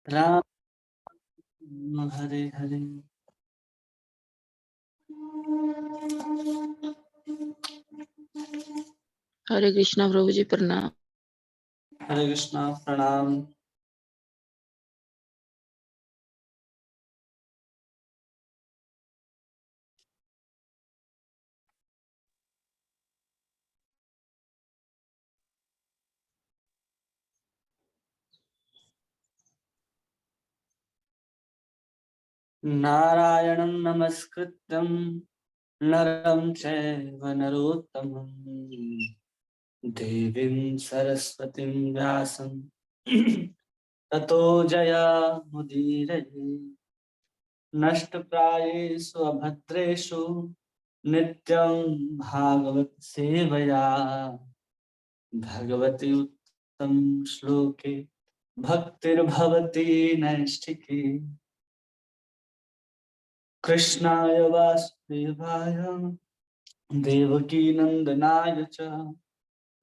राम हरे हरे। हरे कृष्णा प्रभु जी प्रणाम। हरे कृष्णा प्रणाम। नारायणं नमस्कृत्यं नरं चैव नरोत्तमं देवीं सरस्वतीं व्यासं ततो जयमुदीरये। नष्टप्रायेषु अभद्रेषु नित्यं भागवत सेवया भगवती उत्तम श्लोके भक्तिर्भवती नैष्ठिकी। कृष्णाय वासुदेवाय देवकी नंदनाय च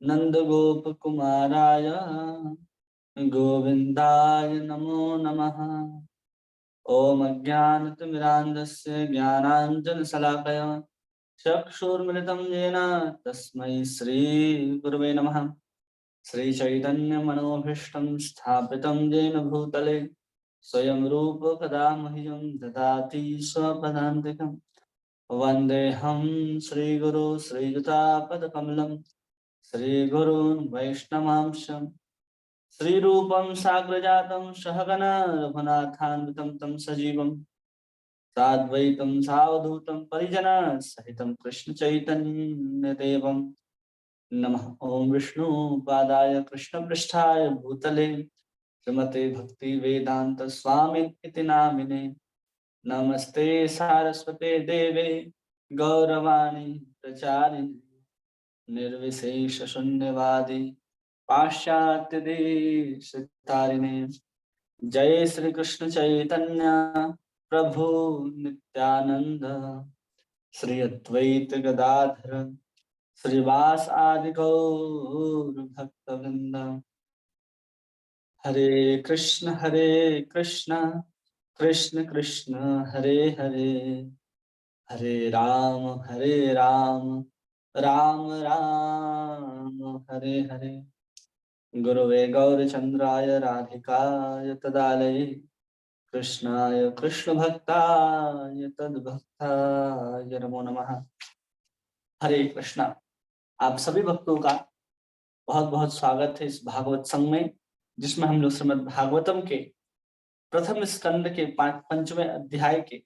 नंदगोपकुमाराय गोविंदाय नमो नमः। ओम अज्ञानतिमिरान्धस्य ज्ञानाञ्जनशलाकया चक्षुर्मिलितं येन तस्मै श्रीगुरवे नमः। श्रीचैतन्यमनोभीष्टं स्थापितं येन भूतले स्वयं रूप कदा मह्यं ददाति स्वपदान्तिकम्। वन्देऽहं श्रीगुरो श्रीयुतापदकमलं श्रीगुरून् वैष्णवांश श्रीरूपं साग्रजातं सहगण रघुनाथान्वितं तं सजीवं साद्वैतं सावधूतं परिजनसहितं कृष्णचैतन्यदेवं नमः। ओं विष्णुपादाय कृष्णपृष्ठाय भूतले श्रीमते भक्ति वेदांत स्वामी इति नामिने नमस्ते सारस्वते देवे गौरवाणी प्रचारिणे निर्विशेष शून्यवादी पाश्चात्य देश तारिणे। जय श्री कृष्ण चैतन्य प्रभु नित्यानंद श्री अद्वैत गदाधर श्रीवास आदि गौर भक्तवृंद। हरे कृष्ण कृष्ण कृष्ण हरे हरे हरे राम राम राम हरे हरे। गुरुवे गौरचंद्राय राधिकाय तदालये कृष्णाय कृष्ण भक्ताय तद्भक्ताय नमो नमः। हरे कृष्णा। आप सभी भक्तों का बहुत बहुत स्वागत है इस भागवत संघ में, जिसमें हम लोग श्रीमद् भागवतम के प्रथम स्कंद के पंचवें अध्याय के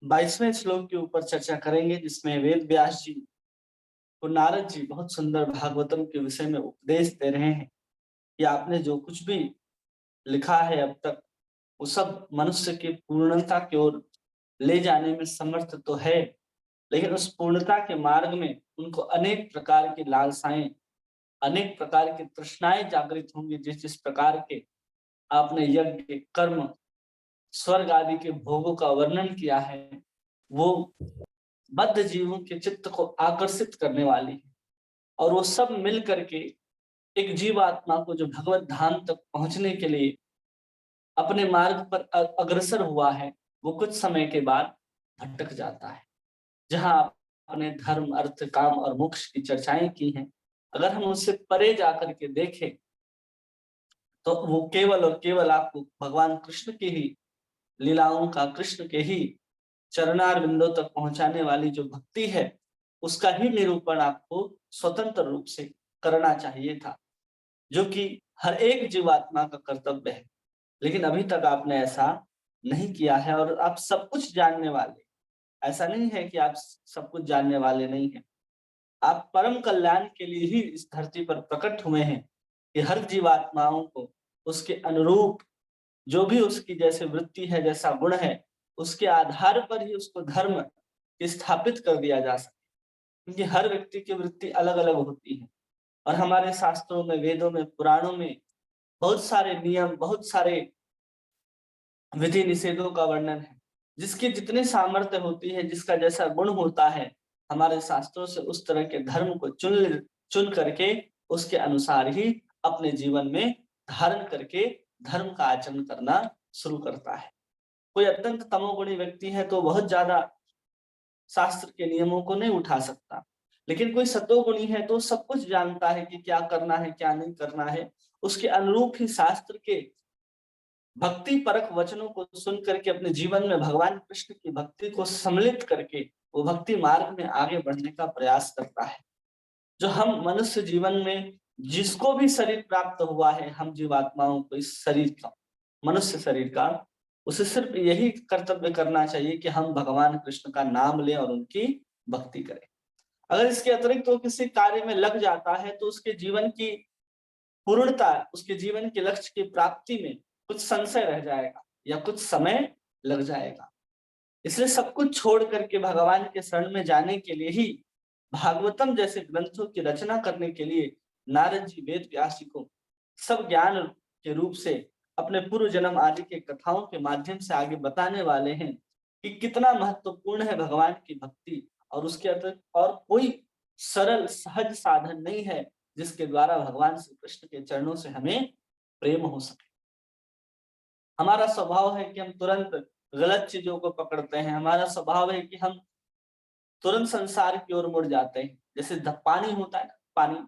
22वें श्लोक के ऊपर चर्चा करेंगे, जिसमें वेद व्यास जी को नारद जी बहुत सुंदर भागवतम के विषय में उपदेश दे रहे हैं कि आपने जो कुछ भी लिखा है अब तक वो सब मनुष्य की पूर्णता की ओर ले जाने में समर्थ तो है, लेकिन उस पूर्णता के मार्ग में उनको अनेक प्रकार की लालसाएं, अनेक प्रकार की तृष्णाएं जागृत होंगी। जिस जिस प्रकार के आपने यज्ञ, कर्म, स्वर्ग आदि के भोगों का वर्णन किया है, वो बद्ध जीवों के चित्त को आकर्षित करने वाली है। और वो सब मिल करके एक जीवात्मा को जो भगवत धाम तक पहुंचने के लिए अपने मार्ग पर अग्रसर हुआ है, वो कुछ समय के बाद भटक जाता है। जहां आपने धर्म, अर्थ, काम और मोक्ष की चर्चाएं की हैं, अगर हम उससे परे जाकर के देखें तो वो केवल और केवल आपको भगवान कृष्ण की ही लीलाओं का, कृष्ण के ही चरणार बिंदु तक पहुंचाने वाली जो भक्ति है, उसका ही निरूपण आपको स्वतंत्र रूप से करना चाहिए था, जो कि हर एक जीवात्मा का कर्तव्य है। लेकिन अभी तक आपने ऐसा नहीं किया है। और आप सब कुछ जानने वाले, ऐसा नहीं है कि आप सब कुछ जानने वाले नहीं हैं। आप परम कल्याण के लिए ही इस धरती पर प्रकट हुए हैं कि हर जीवात्माओं को उसके अनुरूप जो भी उसकी जैसे वृत्ति है, जैसा गुण है, उसके आधार पर ही उसको धर्म स्थापित कर दिया जा सके। क्योंकि हर व्यक्ति की वृत्ति अलग अलग होती है। और हमारे शास्त्रों में, वेदों में, पुराणों में बहुत सारे नियम, बहुत सारे विधि निषेधों का वर्णन है। जिसकी जितनी सामर्थ्य होती है, जिसका जैसा गुण होता है, हमारे शास्त्रों से उस तरह के धर्म को चुन करके उसके अनुसार ही अपने जीवन में धारण करके धर्म का आचरण करना शुरू करता है। कोई अत्यंत तमोगुणी व्यक्ति है तो बहुत ज्यादा शास्त्र के नियमों को नहीं उठा सकता, लेकिन कोई सतोगुणी है तो सब कुछ जानता है कि क्या करना है क्या नहीं करना है। उसके अनुरूप ही शास्त्र के भक्ति परक वचनों को सुन करके अपने जीवन में भगवान कृष्ण की भक्ति को सम्मिलित करके वो भक्ति मार्ग में आगे बढ़ने का प्रयास करता है। जो हम मनुष्य जीवन में जिसको भी शरीर प्राप्त हुआ है, हम जीवात्माओं को इस शरीर का, मनुष्य शरीर का, उसे सिर्फ यही कर्तव्य करना चाहिए कि हम भगवान कृष्ण का नाम लें और उनकी भक्ति करें। अगर इसके अतिरिक्त वो किसी कार्य में लग जाता है तो उसके जीवन की पूर्णता, उसके जीवन के लक्ष्य की प्राप्ति में कुछ संशय रह जाएगा या कुछ समय लग जाएगा। इसलिए सब कुछ छोड़ करके भगवान के शरण में जाने के लिए ही भागवतम जैसे ग्रंथों की रचना करने के लिए नारद जी वेद व्यास जी को सब ज्ञान के रूप से अपने पूर्व जन्म आदि के कथाओं के माध्यम से आगे बताने वाले हैं कि कितना महत्वपूर्ण है भगवान की भक्ति, और उसके अतिरिक्त और कोई सरल सहज साधन नहीं है जिसके द्वारा भगवान श्री कृष्ण के चरणों से हमें प्रेम हो सके। हमारा स्वभाव है कि हम तुरंत गलत चीजों को पकड़ते हैं, हमारा स्वभाव है कि हम तुरंत संसार की ओर मुड़ जाते हैं। जैसे पानी होता है ना, पानी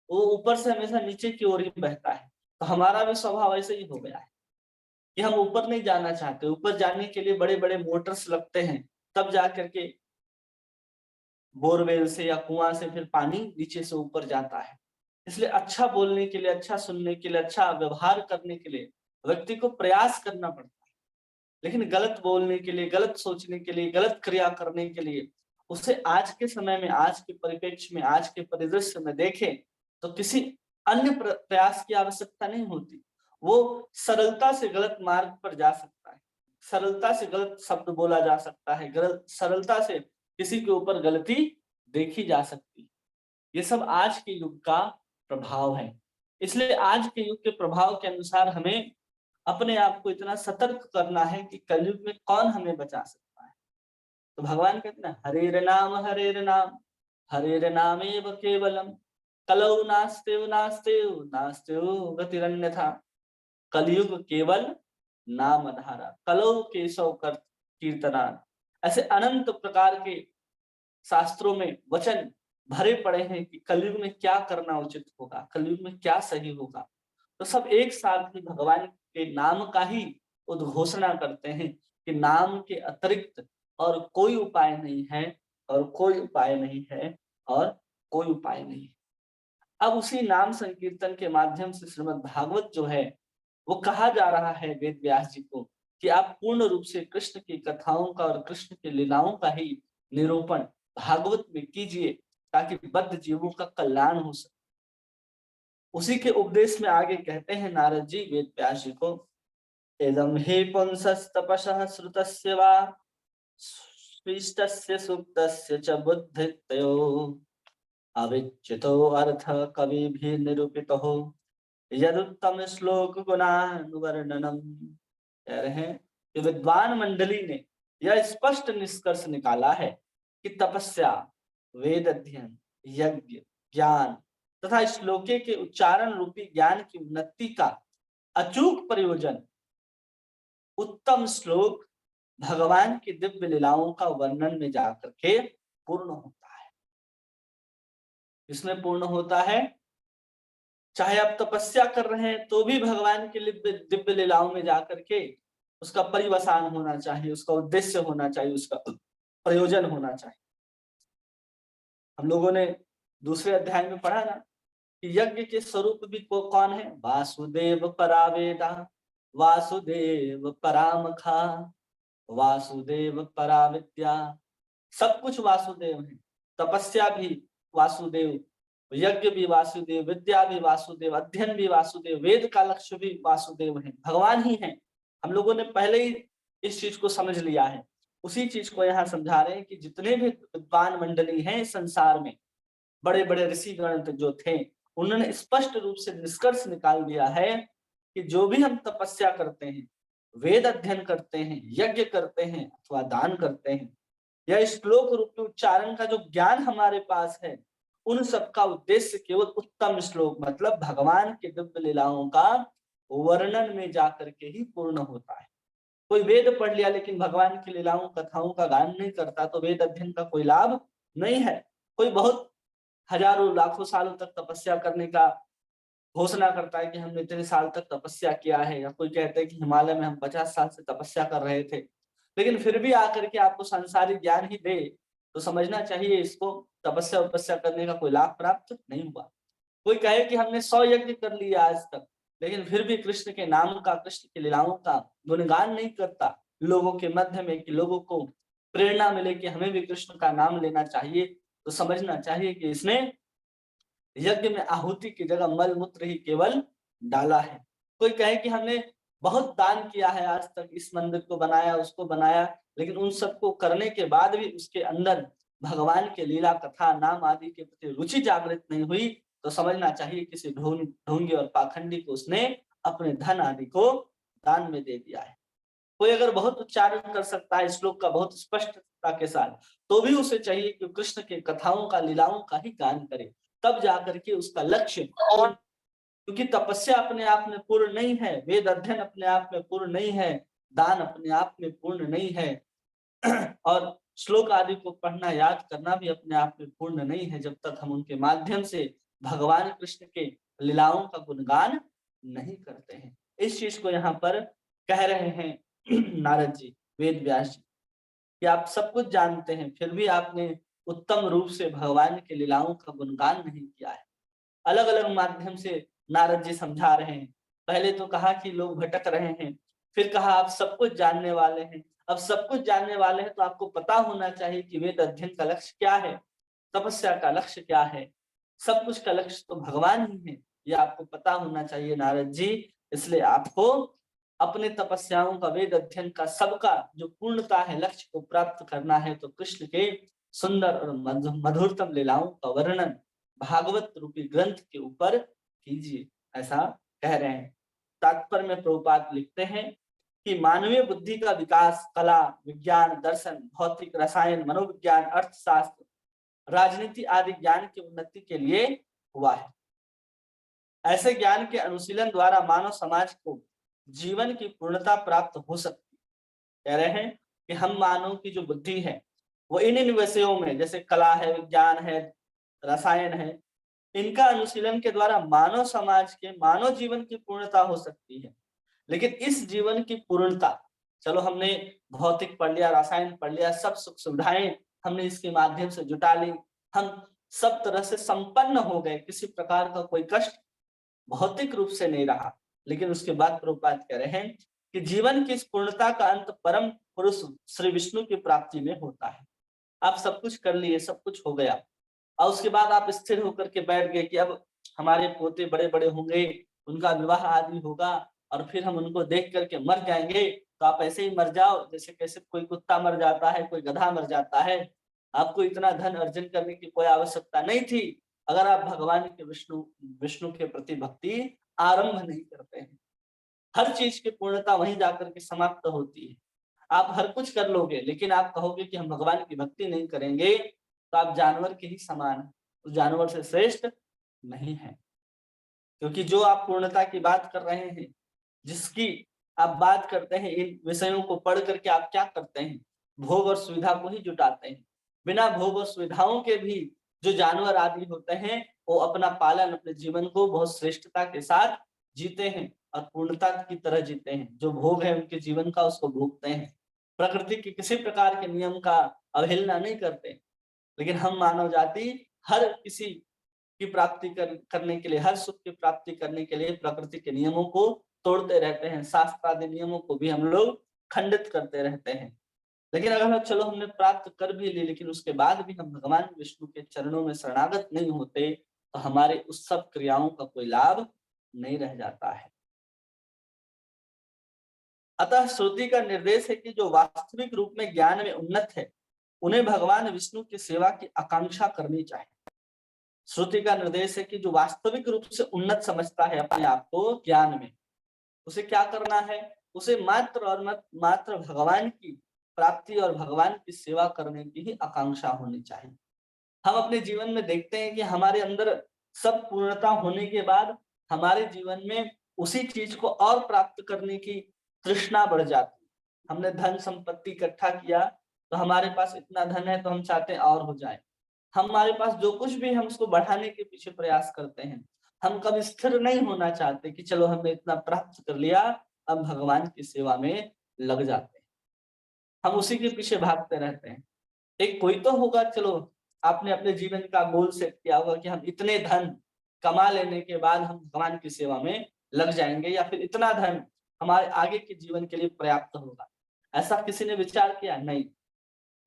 वो ऊपर से हमेशा नीचे की ओर ही बहता है, तो हमारा भी स्वभाव ऐसे ही हो गया है कि हम ऊपर नहीं जाना चाहते। ऊपर जाने के लिए बड़े बड़े मोटर्स लगते हैं, तब जाकर के बोरवेल से या कुआं से फिर पानी नीचे से ऊपर जाता है। इसलिए अच्छा बोलने के लिए, अच्छा सुनने के लिए, अच्छा व्यवहार करने के लिए व्यक्ति को प्रयास करना पड़ता है, लेकिन गलत बोलने के लिए, गलत सोचने के लिए, गलत क्रिया करने के लिए उसे आज के समय में, आज के परिप्रेक्ष्य में, आज के परिदृश्य में देखें तो किसी अन्य प्रयास की आवश्यकता नहीं होती। वो सरलता से गलत मार्ग पर जा सकता है, सरलता से गलत शब्द बोला जा सकता है, सरलता से किसी के ऊपर गलती देखी जा सकती है। ये सब आज के युग का प्रभाव है। इसलिए आज के युग के प्रभाव के अनुसार हमें अपने आप को इतना सतर्क करना है कि कलयुग में कौन हमें बचा सकता है। तो भगवान कहते हैं हरेर नाम हरेर नामेव केवलम कलौ नास्तेव नास्तेव नास्तेव गतिरन्यथा। कलयुग केवल नाम आधारा, कलौ केशव कर कीर्तनान। ऐसे अनंत प्रकार के शास्त्रों में वचन भरे पड़े हैं कि कलयुग में क्या करना उचित होगा, कलयुग में क्या सही होगा। तो सब एक साथ ही भगवान के नाम का ही उद्घोषणा करते हैं कि नाम के अतिरिक्त और कोई उपाय नहीं है, और कोई उपाय नहीं है, और कोई उपाय नहीं है। अब उसी नाम संकीर्तन के माध्यम से श्रीमद् भागवत जो है वो कहा जा रहा है वेद व्यास जी को कि आप पूर्ण रूप से कृष्ण की कथाओं का और कृष्ण की लीलाओं का ही निरूपण भागवत में कीजिए ताकि बद्ध जीवों का कल्याण हो सके। उसी के उपदेश में आगे कहते हैं नारद जी वेद व्यास जी को, एदम हे पुंसस्तपसः श्रुतस्य वा स्पष्टस्य सुक्तस्य च बुद्धितयो अविच्युतो अर्थ कविभिः निरूपितो यदुत्तम श्लोक गुणानुवर्णनम। कह रहे हैं कि विद्वान मंडली ने यह स्पष्ट निष्कर्ष निकाला है कि तपस्या, वेद अध्ययन, यज्ञ, ज्ञान तथा श्लोके के उच्चारण रूपी ज्ञान की उन्नति का अचूक प्रयोजन उत्तम श्लोक भगवान की दिव्य लीलाओं का वर्णन में जाकर के पूर्ण होता है। इसमें पूर्ण होता है, चाहे आप तपस्या कर रहे हैं तो भी भगवान के दिव्य लीलाओं में जाकर के उसका परिवसान होना चाहिए, उसका उद्देश्य होना चाहिए, उसका प्रयोजन होना चाहिए। हम लोगों ने दूसरे अध्याय में पढ़ा ना कि यज्ञ के स्वरूप भी कौन है, वासुदेव परावेदा, वासुदेव परामखा, वासुदेव पराविद्या। सब कुछ वासुदेव है। तपस्या भी वासुदेव, यज्ञ भी वासुदेव, विद्या भी वासुदेव, अध्ययन भी वासुदेव, वेद का लक्ष्य भी वासुदेव है, भगवान ही है। हम लोगों ने पहले ही इस चीज को समझ लिया है। उसी चीज को यहाँ समझा रहे हैं कि जितने भी विद्वान मंडली हैं संसार में, बड़े बड़े ऋषिगण जो थे, उन्होंने स्पष्ट रूप से निष्कर्ष निकाल दिया है कि जो भी हम तपस्या करते हैं, वेद अध्ययन करते हैं, यज्ञ करते हैं अथवा दान करते हैं, यह श्लोक रूपी उच्चारण का जो ज्ञान हमारे पास है, उन सब का उद्देश्य केवल उत्तम श्लोक मतलब भगवान के दिव्य लीलाओं का वर्णन में जाकर के ही पूर्ण होता है। कोई वेद पढ़ लिया लेकिन भगवान की लीलाओं कथाओं का गान नहीं करता तो वेद अध्ययन का कोई लाभ नहीं है। कोई बहुत हजारों लाखों सालों तक तपस्या करने का घोषणा करता है कि हमने इतने साल तक तपस्या किया है, या कोई कहते हैं कि हिमालय में हम 50 साल से तपस्या कर रहे थे, लेकिन फिर भी आकर के आपको सांसारिक ज्ञान ही दे तो समझना चाहिए इसको तपस्या उपस्या करने का कोई लाभ प्राप्त नहीं हुआ। कोई कहे कि हमने 100 यज्ञ कर लिया आज तक, लेकिन फिर भी कृष्ण के नाम का, कृष्ण की लीलाओं का गुणगान नहीं करता लोगों के मध्य में, कि लोगों को प्रेरणा मिले कि हमें भी कृष्ण का नाम लेना चाहिए, तो समझना चाहिए कि इसने यज्ञ में आहुति की जगह मल मूत्र ही केवल डाला है। कोई कहे कि हमने बहुत दान किया है आज तक, इस मंदिर को बनाया, उसको बनाया, लेकिन उन सबको करने के बाद भी उसके अंदर भगवान के लीला कथा नाम आदि के प्रति रुचि जागृत नहीं हुई, तो समझना चाहिए किसी ढोंगी और पाखंडी को उसने अपने धन आदि को दान में दे दिया है। कोई अगर बहुत उच्चारण कर सकता है श्लोक का बहुत स्पष्टता के साथ, तो भी उसे चाहिए कि कृष्ण के कथाओं का, लीलाओं का ही गान करे, तब जाकर के उसका लक्ष्य, क्योंकि तपस्या अपने आप में पूर्ण नहीं है, वेद अध्ययन अपने आप में पूर्ण नहीं है, दान अपने आप में पूर्ण नहीं है और श्लोक आदि को पढ़ना याद करना भी अपने आप में पूर्ण नहीं है, जब तक हम उनके माध्यम से भगवान कृष्ण के लीलाओं का गुणगान नहीं करते हैं। इस चीज को यहाँ पर कह रहे हैं नारद जी, वेद व्यास जी, कि आप सब कुछ जानते हैं फिर भी आपने उत्तम रूप से भगवान के लीलाओं का गुणगान नहीं किया है। अलग अलग माध्यम से नारद जी समझा रहे हैं। पहले तो कहा कि लोग भटक रहे हैं, फिर कहा आप सब कुछ जानने वाले हैं। अब सब कुछ जानने वाले हैं तो आपको पता होना चाहिए कि वेद अध्ययन का लक्ष्य क्या है, तपस्या का लक्ष्य क्या है, सब कुछ का लक्ष्य तो भगवान ही है, ये आपको पता होना चाहिए नारद जी। इसलिए आपको अपने तपस्याओं का, वेद अध्ययन का, सबका जो पूर्णता है, लक्ष्य को प्राप्त करना है, तो कृष्ण के सुंदर और मधुरतम लीलाओं का वर्णन भागवत रूपी ग्रंथ के ऊपर कीजिए, ऐसा कह रहे हैं। तात्पर्य में प्रभुपाद लिखते हैं कि मानवीय बुद्धि का विकास कला, विज्ञान, दर्शन, भौतिक, रसायन, मनोविज्ञान, अर्थशास्त्र, राजनीति आदि ज्ञान की उन्नति के लिए हुआ है। ऐसे ज्ञान के अनुशीलन द्वारा मानव समाज को जीवन की पूर्णता प्राप्त हो सकती है। कह रहे हैं कि हम मानव की जो बुद्धि है वो इन विषयों में, जैसे कला है, विज्ञान है, रसायन है, इनका अनुशीलन के द्वारा मानव समाज के, मानव जीवन की पूर्णता हो सकती है। लेकिन इस जीवन की पूर्णता, चलो हमने भौतिक पढ़ लिया, रसायन पढ़ लिया, सब सुख सुविधाएं हमने इसके माध्यम से जुटा ली, हम सब तरह से संपन्न हो गए, किसी प्रकार का कोई कष्ट भौतिक रूप से नहीं रहा। लेकिन उसके बाद प्रभुपाद कह रहे हैं कि जीवन की इस पूर्णता का अंत परम पुरुष श्री विष्णु की प्राप्ति में होता है। आप सब कुछ कर लिए, सब कुछ हो गया, और उसके बाद आप स्थिर होकर के बैठ गए कि अब हमारे पोते बड़े बड़े होंगे, उनका विवाह आदि होगा और फिर हम उनको देख करके मर जाएंगे, तो आप ऐसे ही मर जाओ जैसे कैसे कोई कुत्ता मर जाता है, कोई गधा मर जाता है। आपको इतना धन अर्जन करने की कोई आवश्यकता नहीं थी अगर आप भगवान के विष्णु के प्रति भक्ति आरंभ नहीं करते हैं। हर चीज की पूर्णता वहीं जाकर के समाप्त होती है। आप हर कुछ कर लोगे, लेकिन आप कहोगे कि हम भगवान की भक्ति नहीं करेंगे, तो आप जानवर के ही समान हैं, उस जानवर से श्रेष्ठ नहीं है। क्योंकि जो आप पूर्णता की बात कर रहे हैं, जिसकी आप बात करते हैं, इन विषयों को पढ़ करके आप क्या करते हैं, भोग और सुविधा को ही जुटाते हैं। बिना भोग और सुविधाओं के भी जो जानवर आदि होते हैं, वो अपना पालन, अपने जीवन को बहुत श्रेष्ठता के साथ जीते हैं और पूर्णता की तरह जीते हैं। जो भोग है उनके जीवन का, उसको भोगते हैं, प्रकृति के किसी प्रकार के नियम का अवहेलना नहीं करते। लेकिन हम मानव जाति हर किसी की प्राप्ति करने के लिए, हर सुख की प्राप्ति करने के लिए प्रकृति के नियमों को तोड़ते रहते हैं, शास्त्र आदि नियमों को भी हम लोग खंडित करते रहते हैं। लेकिन अगर चलो हमने प्राप्त कर भी ली, लेकिन उसके बाद भी हम भगवान विष्णु के चरणों में शरणागत नहीं होते, तो हमारे उस सब क्रियाओं का कोई लाभ नहीं रह जाता है। अतः श्रुति का निर्देश है कि जो वास्तविक रूप में ज्ञान में उन्नत है, उन्हें भगवान विष्णु की सेवा की आकांक्षा करनी चाहिए। श्रुति का निर्देश है कि जो वास्तविक रूप से उन्नत समझता है अपने आप को ज्ञान में, उसे क्या करना है, उसे मात्र और मात्र भगवान की प्राप्ति और भगवान की सेवा करने की ही आकांक्षा होनी चाहिए। हम अपने जीवन में देखते हैं कि हमारे अंदर सब पूर्णता होने के बाद हमारे जीवन में उसी चीज को और प्राप्त करने की तृष्णा बढ़ जाती है। हमने धन संपत्ति इकट्ठा किया तो हमारे पास इतना धन है तो हम चाहते हैं और हो जाए। हमारे पास जो कुछ भी हम उसको बढ़ाने के पीछे प्रयास करते हैं। हम कभी स्थिर नहीं होना चाहते कि चलो हमने इतना प्राप्त कर लिया, अब भगवान की सेवा में लग जाते हैं। हम उसी के पीछे भागते रहते हैं। एक कोई तो होगा, चलो आपने अपने जीवन का गोल सेट किया होगा कि हम इतने धन कमा लेने के बाद हम भगवान की सेवा में लग जाएंगे, या फिर इतना धन हमारे आगे के जीवन के लिए पर्याप्त होगा। ऐसा किसी ने विचार किया? नहीं।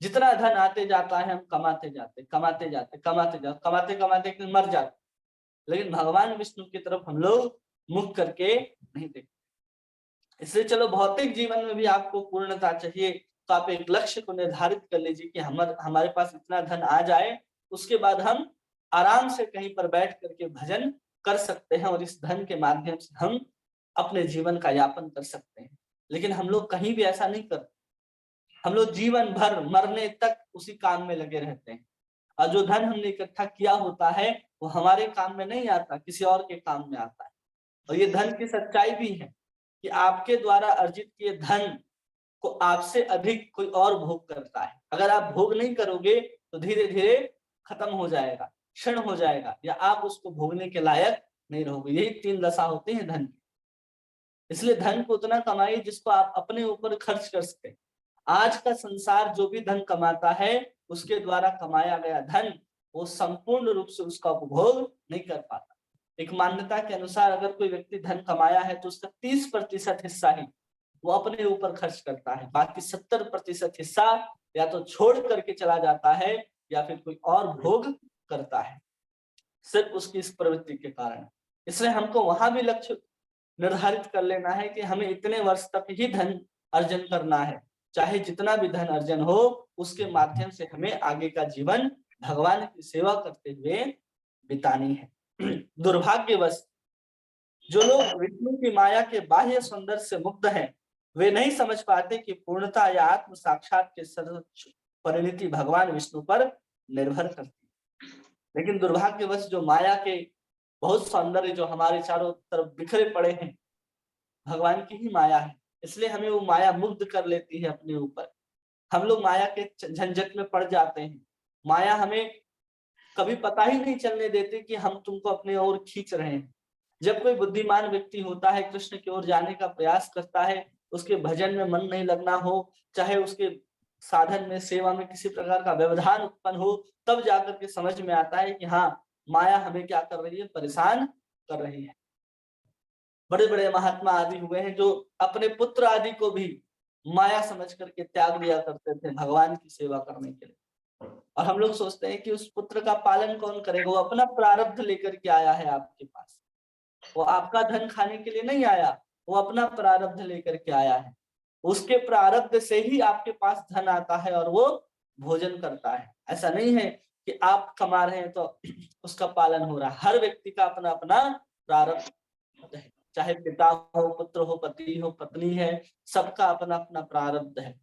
जितना धन आते जाता है हम कमाते जाते मर जाते, लेकिन भगवान विष्णु की तरफ हम लोग मुख करके नहीं देखते। इसलिए चलो भौतिक जीवन में भी आपको पूर्णता चाहिए तो आप एक लक्ष्य को निर्धारित कर लीजिए कि हमारे पास इतना धन आ जाए, उसके बाद हम आराम से कहीं पर बैठ करके भजन कर सकते हैं और इस धन के माध्यम से हम अपने जीवन का यापन कर सकते हैं। लेकिन हम लोग कहीं भी ऐसा नहीं करते। हम लोग जीवन भर मरने तक उसी काम में लगे रहते हैं, और जो धन हमने इकट्ठा किया होता है वो हमारे काम में नहीं आता, किसी और के काम में आता है। और ये धन की सच्चाई भी है कि आपके द्वारा अर्जित किए धन को आपसे अधिक कोई और भोग करता है। अगर आप भोग नहीं करोगे तो धीरे धीरे खत्म हो जाएगा, क्षण हो जाएगा, या आप उसको भोगने के लायक नहीं रहोगे। यही 3 दशा होती है धन की। इसलिए धन को उतना कमाइए जिसको आप अपने ऊपर खर्च कर सके। आज का संसार जो भी धन कमाता है उसके द्वारा कमाया गया धन वो संपूर्ण रूप से उसका उपभोग नहीं कर पाता। एक मान्यता के अनुसार अगर कोई व्यक्ति धन कमाया है तो उसका 30% हिस्सा ही वो अपने ऊपर खर्च करता है, बाकी 70% हिस्सा या तो छोड़ करके चला जाता है या फिर कोई और भोग करता है, सिर्फ उसकी इस प्रवृत्ति के कारण। इसलिए हमको वहां भी लक्ष्य निर्धारित कर लेना है कि हमें इतने वर्ष तक ही धन अर्जन करना है, चाहे जितना भी धन अर्जन हो उसके माध्यम से हमें आगे का जीवन भगवान की सेवा करते हुए बितानी है। दुर्भाग्यवश जो लोग विष्णु की माया के बाह्य सौंदर्य से मुक्त हैं, वे नहीं समझ पाते कि पूर्णता या आत्म साक्षात के सर्वोच्च परिणति भगवान विष्णु पर निर्भर करती है। लेकिन दुर्भाग्यवश जो माया के बहुत सौंदर्य जो हमारे चारों तरफ बिखरे पड़े हैं, भगवान की ही माया है, इसलिए हमें वो माया मुग्ध कर लेती है अपने ऊपर। हम लोग माया के झंझट में पड़ जाते हैं। माया हमें कभी पता ही नहीं चलने देती कि हम तुमको अपने ओर खींच रहे हैं। जब कोई बुद्धिमान व्यक्ति होता है, कृष्ण की ओर जाने का प्रयास करता है, उसके भजन में मन नहीं लगना हो, चाहे उसके साधन में सेवा में किसी प्रकार का व्यवधान उत्पन्न हो, तब जाकर के समझ में आता है कि हाँ, माया हमें क्या कर रही है, परेशान कर रही है। बड़े बड़े महात्मा आदि हुए हैं जो अपने पुत्र आदि को भी माया समझ करके त्याग दिया करते थे भगवान की सेवा करने के लिए। और हम लोग सोचते हैं कि उस पुत्र का पालन कौन करेगा, वो अपना प्रारब्ध लेकर के आया है आपके पास, वो आपका धन खाने के लिए नहीं आया, वो अपना प्रारब्ध लेकर के आया है। उसके प्रारब्ध से ही आपके पास धन आता है और वो भोजन करता है। ऐसा नहीं है कि आप कमा रहे हैं तो उसका पालन हो रहा है। हर व्यक्ति का अपना अपना प्रारब्ध है, चाहे पिता हो, पुत्र हो, पति हो, पत्नी है, सबका अपना अपना प्रारब्ध है,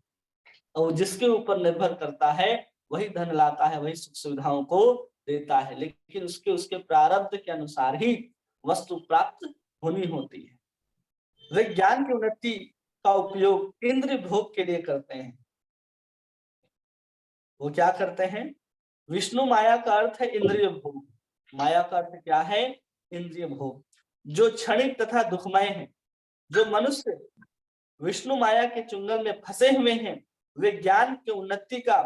और जिसके ऊपर निर्भर करता है वही धन लाता है, वही सुख सुविधाओं को देता है, लेकिन उसके प्रारब्ध के अनुसार ही वस्तु प्राप्त होनी होती है। विज्ञान की उन्नति का उपयोग इंद्रिय भोग के लिए करते हैं। वो क्या करते हैं? विष्णु माया का अर्थ है इंद्रिय भोग। माया का अर्थ क्या है? इंद्रिय भोग, जो क्षणिक तथा दुखमय है। जो मनुष्य विष्णु माया के चुंगल में फंसे हुए हैं, वे ज्ञान के उन्नति का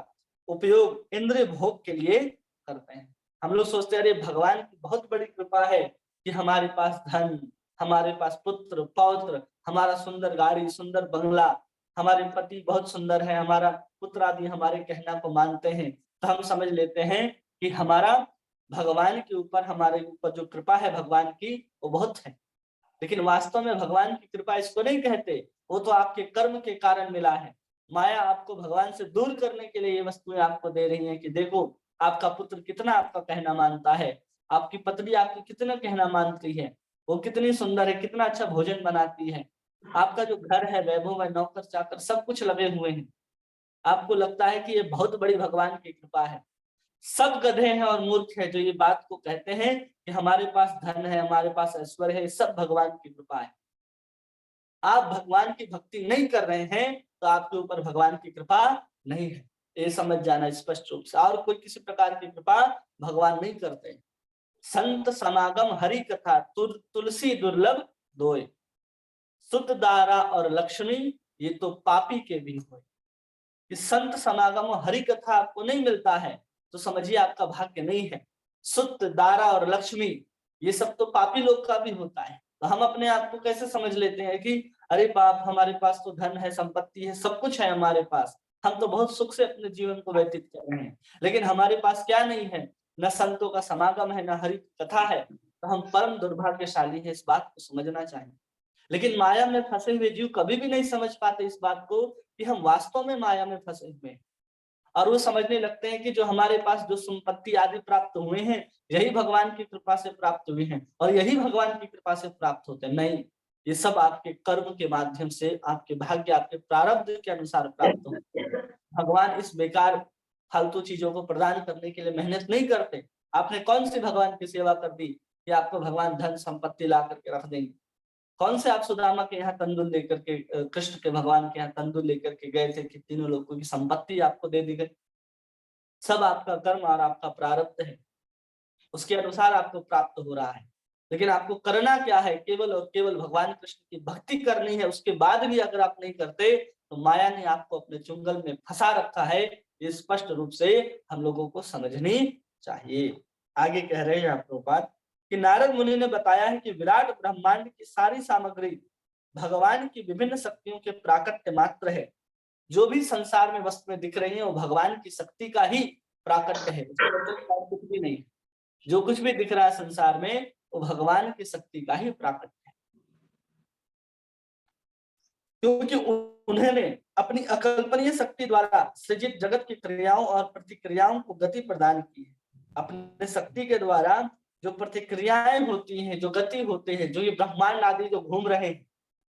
उपयोग इंद्रिय भोग के लिए करते हैं। हम लोग सोचते हैं अरे भगवान की बहुत बड़ी कृपा है कि हमारे पास धन, हमारे पास पुत्र पौत्र, हमारा सुंदर गाड़ी, सुंदर बंगला, हमारे पति बहुत सुंदर है, हमारा पुत्र आदि हमारे कहना को मानते हैं, तो हम समझ लेते हैं कि हमारा भगवान के ऊपर, हमारे ऊपर जो कृपा है भगवान की वो बहुत है। लेकिन वास्तव में भगवान की कृपा इसको नहीं कहते, वो तो आपके कर्म के कारण मिला है। माया आपको भगवान से दूर करने के लिए ये वस्तुएं आपको दे रही हैं कि देखो आपका पुत्र कितना आपका कहना मानता है, आपकी पत्नी आपकी कितना कहना मानती है, वो कितनी सुंदर है, कितना अच्छा भोजन बनाती है, आपका जो घर है, वैभव है, नौकर चाकर सब कुछ लगे हुए हैं। आपको लगता है कि ये बहुत बड़ी भगवान की कृपा है, सब गधे हैं और मूर्ख है जो ये बात को कहते हैं कि हमारे पास धन है, हमारे पास ऐश्वर्य है, सब भगवान की कृपा है। आप भगवान की भक्ति नहीं कर रहे हैं तो आपके ऊपर भगवान की कृपा नहीं है, ये समझ जाना स्पष्ट रूप से। और कोई किसी प्रकार की कृपा भगवान नहीं करते। संत समागम हरि कथा तुलसी दुर्लभ दोय, शुद्ध दारा और लक्ष्मी ये तो पापी के भी होय। कि संत समागम और हरि कथा आपको नहीं मिलता है तो समझिए आपका भाग्य नहीं है। शुद्ध दारा और लक्ष्मी ये सब तो पापी लोग का भी होता है। तो हम अपने आप को कैसे समझ लेते हैं कि अरे बाप, हमारे पास तो धन है, संपत्ति है, सब कुछ है हमारे पास, हम तो बहुत सुख से अपने जीवन को व्यतीत कर रहे हैं, लेकिन हमारे पास क्या नहीं है? न संतों का समागम है, न हरि कथा है। तो हम परम दुर्भाग्यशाली है, इस बात को समझना चाहिए। लेकिन माया में फंसे हुए जीव कभी भी नहीं समझ पाते इस बात को कि हम वास्तव में माया में फंसे हुए हैं। और वो समझने लगते हैं कि जो हमारे पास जो संपत्ति आदि प्राप्त हुए हैं यही भगवान की कृपा से प्राप्त हुए हैं और यही भगवान की कृपा से प्राप्त होते हैं। नहीं, ये सब आपके कर्म के माध्यम से, आपके भाग्य, आपके प्रारब्ध के अनुसार प्राप्त होते हैं। भगवान इस बेकार फालतू चीजों को प्रदान करने के लिए मेहनत नहीं करते। आपने कौन सी भगवान की सेवा कर दी कि आपको भगवान धन संपत्ति ला करके रख देंगे? कौन से आप सुदामा के यहाँ तंदुल लेकर के, कृष्ण के भगवान के यहाँ तंदुल लेकर के गए थे कि तीनों लोगों की संपत्ति आपको दे दी गई? सब आपका कर्म और आपका प्रारब्ध है, उसके अनुसार आपको प्राप्त हो रहा है। लेकिन आपको करना क्या है? केवल और केवल भगवान कृष्ण की भक्ति करनी है। उसके बाद भी अगर आप नहीं करते तो माया ने आपको अपने चुंगल में फंसा रखा है। ये स्पष्ट रूप से हम लोगों को समझनी चाहिए। आगे कह रहे हैं आप बात कि नारद मुनि ने बताया है कि विराट ब्रह्मांड की सारी सामग्री भगवान की विभिन्न शक्तियों के प्राकट्य मात्र है। जो भी संसार में वस्तुएं दिख रही हैं वो भगवान की शक्ति का ही प्राकट्य है, कुछ भी नहीं। जो कुछ भी दिख रहा है संसार में वो भगवान की शक्ति का ही प्राकट्य है, क्योंकि उन्होंने अपनी अकल्पनीय शक्ति द्वारा सृजित जगत की क्रियाओं और प्रतिक्रियाओं को गति प्रदान की है। अपने शक्ति के द्वारा जो प्रतिक्रियाएं होती हैं, जो गति होते हैं, जो ये ब्रह्मांड आदि जो घूम रहे हैं,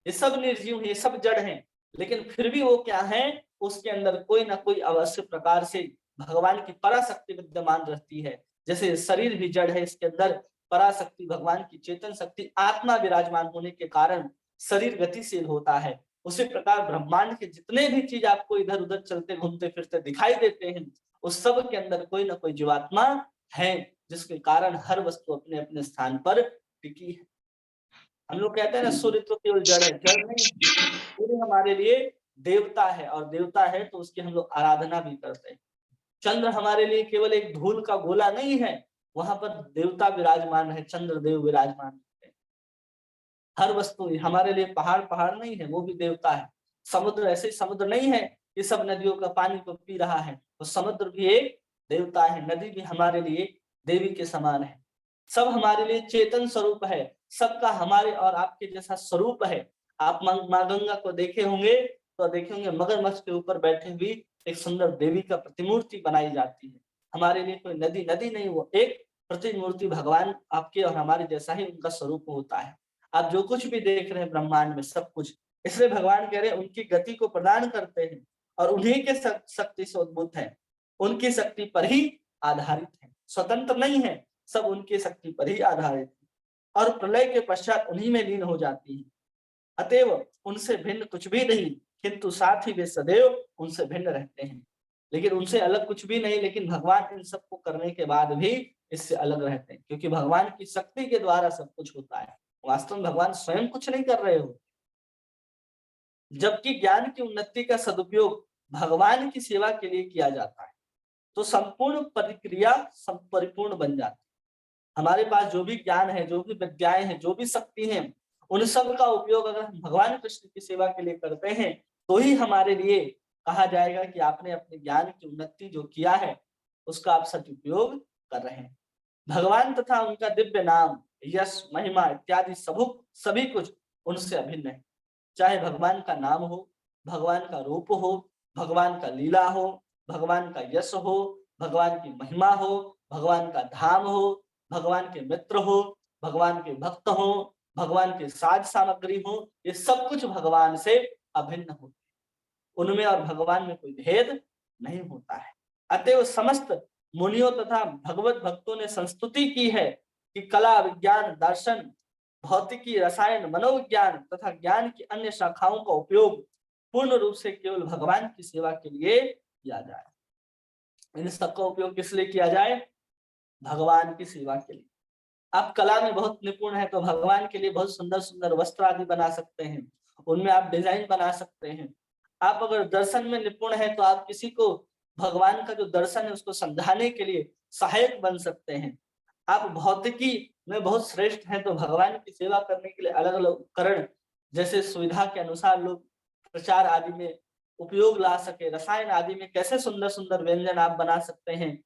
ये सब निर्जीव है, ये सब जड़ हैं, लेकिन फिर भी वो क्या है? उसके अंदर कोई ना कोई अवश्य प्रकार से भगवान की पराशक्ति विद्यमान रहती है। जैसे शरीर भी जड़ है, इसके अंदर पराशक्ति भगवान की चेतन शक्ति आत्मा विराजमान होने के कारण शरीर गतिशील होता है। उसी प्रकार ब्रह्मांड के जितने भी चीज आपको इधर उधर चलते घूमते फिरते दिखाई देते हैं, उस सब के अंदर कोई ना कोई जीवात्मा है, जिसके कारण हर वस्तु अपने अपने स्थान पर टिकी है। हम लोग कहते हैं ना सूर्य तो केवल जड़ है, जड़ नहीं, सूर्य हमारे लिए देवता है और देवता है तो उसकी हम लोग आराधना भी करते हैं। चंद्र हमारे लिए केवल एक धूल का गोला नहीं है, वहां पर देवता विराजमान है, चंद्र देव विराजमान है। हर वस्तु हमारे लिए पहाड़ पहाड़ नहीं है, वो भी देवता है। समुद्र ऐसे समुद्र नहीं है कि सब नदियों का पानी को पी रहा है, तो समुद्र भी एक देवता है, नदी भी हमारे लिए देवी के समान है। सब हमारे लिए चेतन स्वरूप है, सबका हमारे और आपके जैसा स्वरूप है। आप माँ गंगा को देखे होंगे तो देखेंगे मगरमच्छ के ऊपर बैठे हुई एक सुंदर देवी का प्रतिमूर्ति बनाई जाती है। हमारे लिए कोई नदी नदी नहीं, वो एक प्रतिमूर्ति भगवान आपके और हमारे जैसा ही उनका स्वरूप होता है। आप जो कुछ भी देख रहे हैं ब्रह्मांड में सब कुछ, इसलिए भगवान कह रहे हैं उनकी गति को प्रदान करते हैं और उन्हीं के शक्ति से उद्भूत है, उनकी शक्ति पर ही आधारित है, स्वतंत्र नहीं है, सब उनकी शक्ति पर ही आधारित है और प्रलय के पश्चात उन्हीं में लीन हो जाती है। अतएव उनसे भिन्न कुछ भी नहीं, किंतु साथ ही वे सदैव उनसे भिन्न रहते हैं। लेकिन उनसे अलग कुछ भी नहीं, लेकिन भगवान इन सबको करने के बाद भी इससे अलग रहते हैं, क्योंकि भगवान की शक्ति के द्वारा सब कुछ होता है। वास्तव में भगवान स्वयं कुछ नहीं कर रहे हो। जबकि ज्ञान की उन्नति का सदुपयोग भगवान की सेवा के लिए किया जाता है तो संपूर्ण प्रक्रिया परिपूर्ण बन जाती है। हमारे पास जो भी ज्ञान है, जो भी विद्याएं हैं, जो भी शक्ति है, उन सब का उपयोग अगर हम भगवान कृष्ण की सेवा के लिए करते हैं तो ही हमारे लिए कहा जाएगा कि आपने अपने ज्ञान की उन्नति जो किया है उसका आप सदुपयोग कर रहे हैं। भगवान तथा उनका दिव्य नाम, यश, महिमा इत्यादि सभी कुछ उनसे अभिन्न है। चाहे भगवान का नाम हो, भगवान का रूप हो, भगवान का लीला हो, भगवान का यश हो, भगवान की महिमा हो, भगवान का धाम हो, भगवान के मित्र हो, भगवान के भक्त हो, भगवान के साज सामग्री हो, ये सब कुछ भगवान से अभिन्न होते हैं। उनमें और भगवान में कोई भेद नहीं होता है। अतएव समस्त मुनियों तथा भगवत भक्तों ने संस्तुति की है कि कला, विज्ञान, दर्शन, भौतिकी, रसायन, मनोविज्ञान तथा ज्ञान की अन्य शाखाओं का उपयोग पूर्ण रूप से केवल भगवान की सेवा के लिए किया जाए। इन सबका उपयोग किस लिए किया जाए? भगवान की सेवा के लिए। आप कला में बहुत निपुण है तो भगवान के लिए बहुत सुंदर सुंदर वस्त्र आदि बना सकते हैं, उनमें आप डिजाइन बना सकते हैं। आप अगर दर्शन में निपुण है तो आप किसी को भगवान का जो दर्शन है उसको समझाने के लिए सहायक बन सकते हैं। आप भौतिकी में बहुत श्रेष्ठ हैं तो भगवान की सेवा करने के लिए अलग अलग उपकरण जैसे सुविधा के अनुसार लोग प्रचार आदि में उपयोग ला सके, रसायन आदि में कैसे सुंदर सुंदर व्यंजन आप बना सकते हैं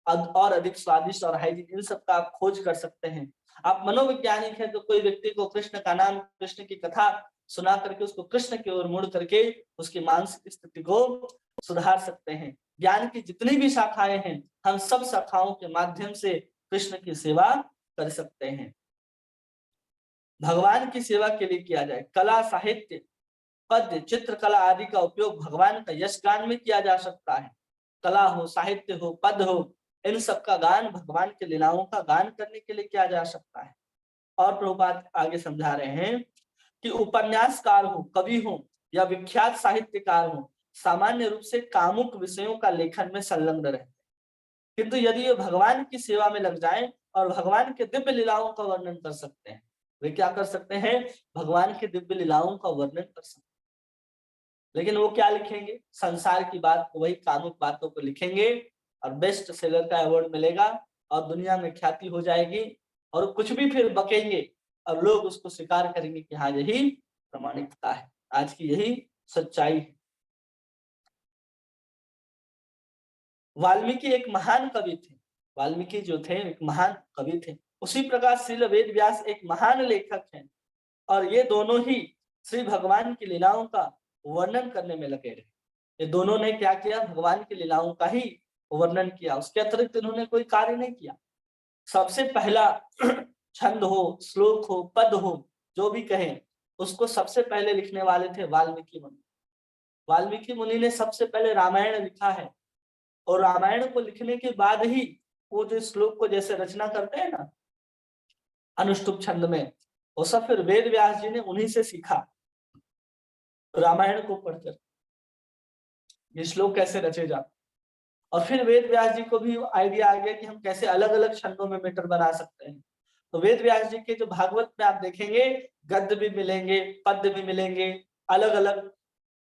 और अधिक स्वादिष्ट और हाइजीन, इन सब का आप खोज कर सकते हैं। आप मनोवैज्ञानिक है तो कोई व्यक्ति को कृष्ण का नाम, कृष्ण की कथा सुना करके उसको कृष्ण की ओर मुड़ करके उसकी मानसिक स्थिति को सुधार सकते हैं। ज्ञान की जितनी भी शाखाएं हैं हम सब शाखाओं के माध्यम से कृष्ण की सेवा कर सकते हैं। भगवान की सेवा के लिए किया जाए। कला, साहित्य, पद्य, चित्रकला आदि का उपयोग भगवान का यश गान में किया जा सकता है। कला हो, साहित्य हो, पद हो, इन सब का गान भगवान के लीलाओं का गान करने के लिए किया जा सकता है। और प्रभुपाद आगे समझा रहे हैं कि उपन्यासकार हो, कवि हो या विख्यात साहित्यकार हो, सामान्य रूप से कामुक विषयों का लेखन में संलग्न रहे, किंतु यदि ये भगवान की सेवा में लग जाएं और भगवान के दिव्य लीलाओं का वर्णन कर सकते हैं, वे क्या कर सकते हैं? भगवान के दिव्य लीलाओं का वर्णन कर सकते हैं। लेकिन वो क्या लिखेंगे? संसार की बात को, वही कामुक बातों को लिखेंगे और बेस्ट सेलर का अवार्ड मिलेगा और दुनिया में ख्याति हो जाएगी और कुछ भी फिर बकेंगे और लोग उसको स्वीकार करेंगे कि हाँ यही प्रामाणिकता है, आज की यही सच्चाई है। वाल्मीकि एक महान कवि थे। वाल्मीकि जो थे एक महान कवि थे। उसी प्रकार श्रील वेद व्यास एक महान लेखक हैं और ये दोनों ही श्री भगवान की लीलाओं का वर्णन करने में लगे रहे। ये दोनों ने क्या किया? भगवान की लीलाओं का ही वर्णन किया, उसके अतिरिक्त इन्होंने कोई कार्य नहीं किया। सबसे पहला छंद हो, श्लोक हो, पद हो, जो भी कहें, उसको सबसे पहले लिखने वाले थे वाल्मीकि मुनि। वाल्मीकि मुनि ने सबसे पहले रामायण लिखा है और रामायण को लिखने के बाद ही वो जो श्लोक को जैसे रचना करते हैं ना अनुष्टुप छंद में, वो सब फिर वेद व्यास जी ने उन्हीं से सीखा। रामायण को पढ़कर ये श्लोक कैसे रचे जाते, और फिर वेद व्यास जी को भी आइडिया आ गया कि हम कैसे अलग अलग छंदों में मीटर बना सकते हैं। तो वेद व्यास जी के जो भागवत में आप देखेंगे गद्य भी मिलेंगे, पद्य भी मिलेंगे, अलग अलग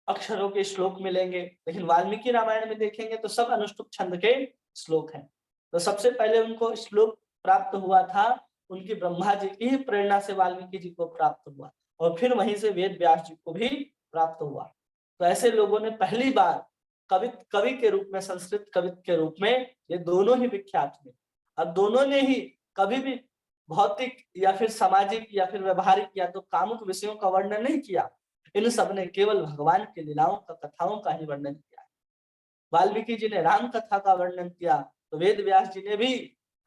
अक्षरों के श्लोक मिलेंगे। लेकिन वाल्मीकि रामायण में देखेंगे तो सब अनुष्टुप छंद के श्लोक हैं। तो सबसे पहले उनको श्लोक प्राप्त हुआ था उनकी ब्रह्मा जी की प्रेरणा से, वाल्मीकि जी को प्राप्त हुआ और फिर वहीं से वेद व्यास जी को भी प्राप्त हुआ। तो ऐसे लोगों ने पहली बार कवि के रूप में, संस्कृत कवि के रूप में ये दोनों ही विख्यात हुए। अब दोनों ने ही कभी भी भौतिक या फिर सामाजिक या फिर व्यवहारिक या तो कामुक विषयों का वर्णन नहीं किया। इन सब ने केवल भगवान के लीलाओं का, कथाओं का ही वर्णन किया। वाल्मीकि जी ने राम कथा का वर्णन किया तो वेद व्यास जी ने भी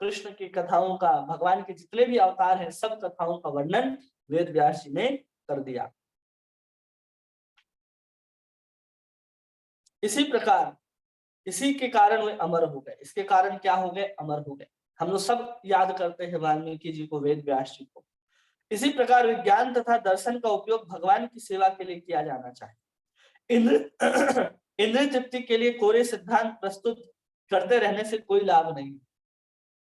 कृष्ण की कथाओं का, भगवान के जितने भी अवतार हैं सब कथाओं का वर्णन वेद व्यास जी ने कर दिया। इसी प्रकार, इसी के कारण वे अमर हो गए। इसके कारण क्या हो गए? अमर हो गए। हम लोग सब याद करते हैं वाल्मीकि जी को, वेद व्यास जी को। इसी प्रकार विज्ञान तथा दर्शन का उपयोग भगवान की सेवा के लिए किया जाना चाहिए। इंद्र तृप्ति के लिए कोरे सिद्धांत प्रस्तुत करते रहने से कोई लाभ नहीं।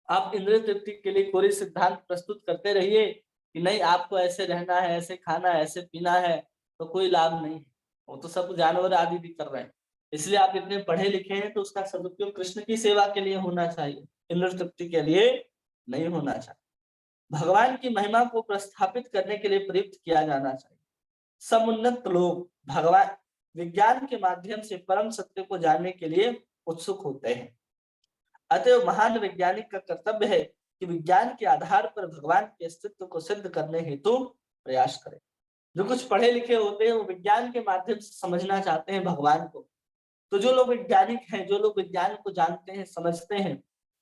आप इंद्र तृप्ति के लिए कोरे सिद्धांत प्रस्तुत करते रहिए कि नहीं आपको ऐसे रहना है, ऐसे खाना है, ऐसे पीना है, तो कोई लाभ नहीं। वो तो सब जानवर आदि भी कर रहे हैं। इसलिए आप इतने पढ़े लिखे हैं तो उसका सदुपयोग कृष्ण की सेवा के लिए होना चाहिए, इंद्र तृप्ति के लिए नहीं होना चाहिए। भगवान की महिमा को प्रस्थापित करने के लिए प्रयुक्त किया जाना चाहिए। समुन्नत लोग भगवान विज्ञान के माध्यम से परम सत्य को जानने के लिए उत्सुक होते हैं। अतएव महान वैज्ञानिक का कर्तव्य है कि विज्ञान के आधार पर भगवान के अस्तित्व को सिद्ध करने हेतु प्रयास करें। जो कुछ पढ़े लिखे होते हैं वो विज्ञान के माध्यम से समझना चाहते हैं भगवान को। तो जो लोग वैज्ञानिक हैं, जो लोग विज्ञान को जानते हैं, समझते हैं,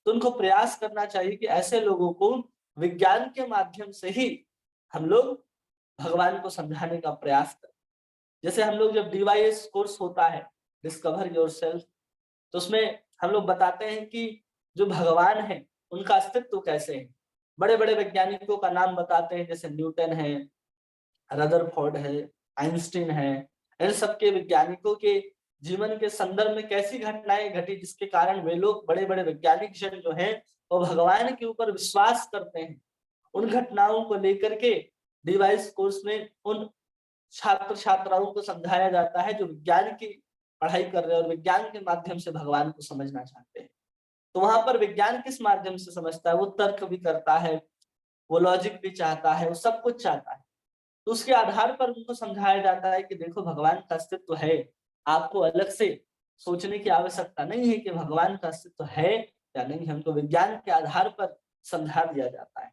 तो उनको प्रयास करना चाहिए कि ऐसे लोगों को विज्ञान के माध्यम से ही हम लोग भगवान को समझाने का प्रयास करें। जैसे हम लोग जब DYS कोर्स होता है, डिस्कवर योरसेल्फ, तो उसमें हम लोग बताते हैं कि जो भगवान है उनका अस्तित्व कैसे है। बड़े बड़े वैज्ञानिकों का नाम बताते हैं, जैसे न्यूटन है, रदरफोर्ड है, आइंस्टीन है। इन सबके वैज्ञानिकों के जीवन के संदर्भ में कैसी घटनाएं घटी जिसके कारण वे लोग बड़े बड़े वैज्ञानिक जन जो हैं वो भगवान के ऊपर विश्वास करते हैं। उन घटनाओं को लेकर के डिवाइस कोर्स में उन छात्र छात्राओं को समझाया जाता है जो विज्ञान की पढ़ाई कर रहे हैं और विज्ञान के माध्यम से भगवान को समझना चाहते हैं। तो वहां पर विज्ञान किस माध्यम से समझता है, वो तर्क भी करता है, वो लॉजिक भी चाहता है, वो सब कुछ चाहता है। तो उसके आधार पर उनको समझाया जाता है कि देखो भगवान का अस्तित्व है, आपको अलग से सोचने की आवश्यकता नहीं है कि भगवान का अस्तित्व है या नहीं, हमको विज्ञान के आधार पर समझा दिया जाता है।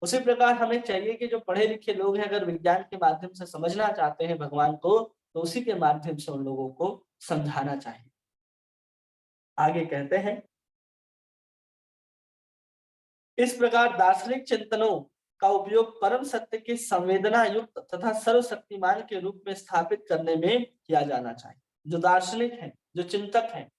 उसी प्रकार हमें चाहिए कि जो पढ़े लिखे लोग हैं अगर विज्ञान के माध्यम से समझना चाहते हैं भगवान को तो उसी के माध्यम से उन लोगों को समझाना चाहिए। आगे कहते हैं, इस प्रकार दार्शनिक चिंतनों का उपयोग परम सत्य के संवेदना युक्त तथा सर्वशक्तिमान के रूप में स्थापित करने में किया जाना चाहिए। जो दार्शनिक हैं, जो चिंतक हैं,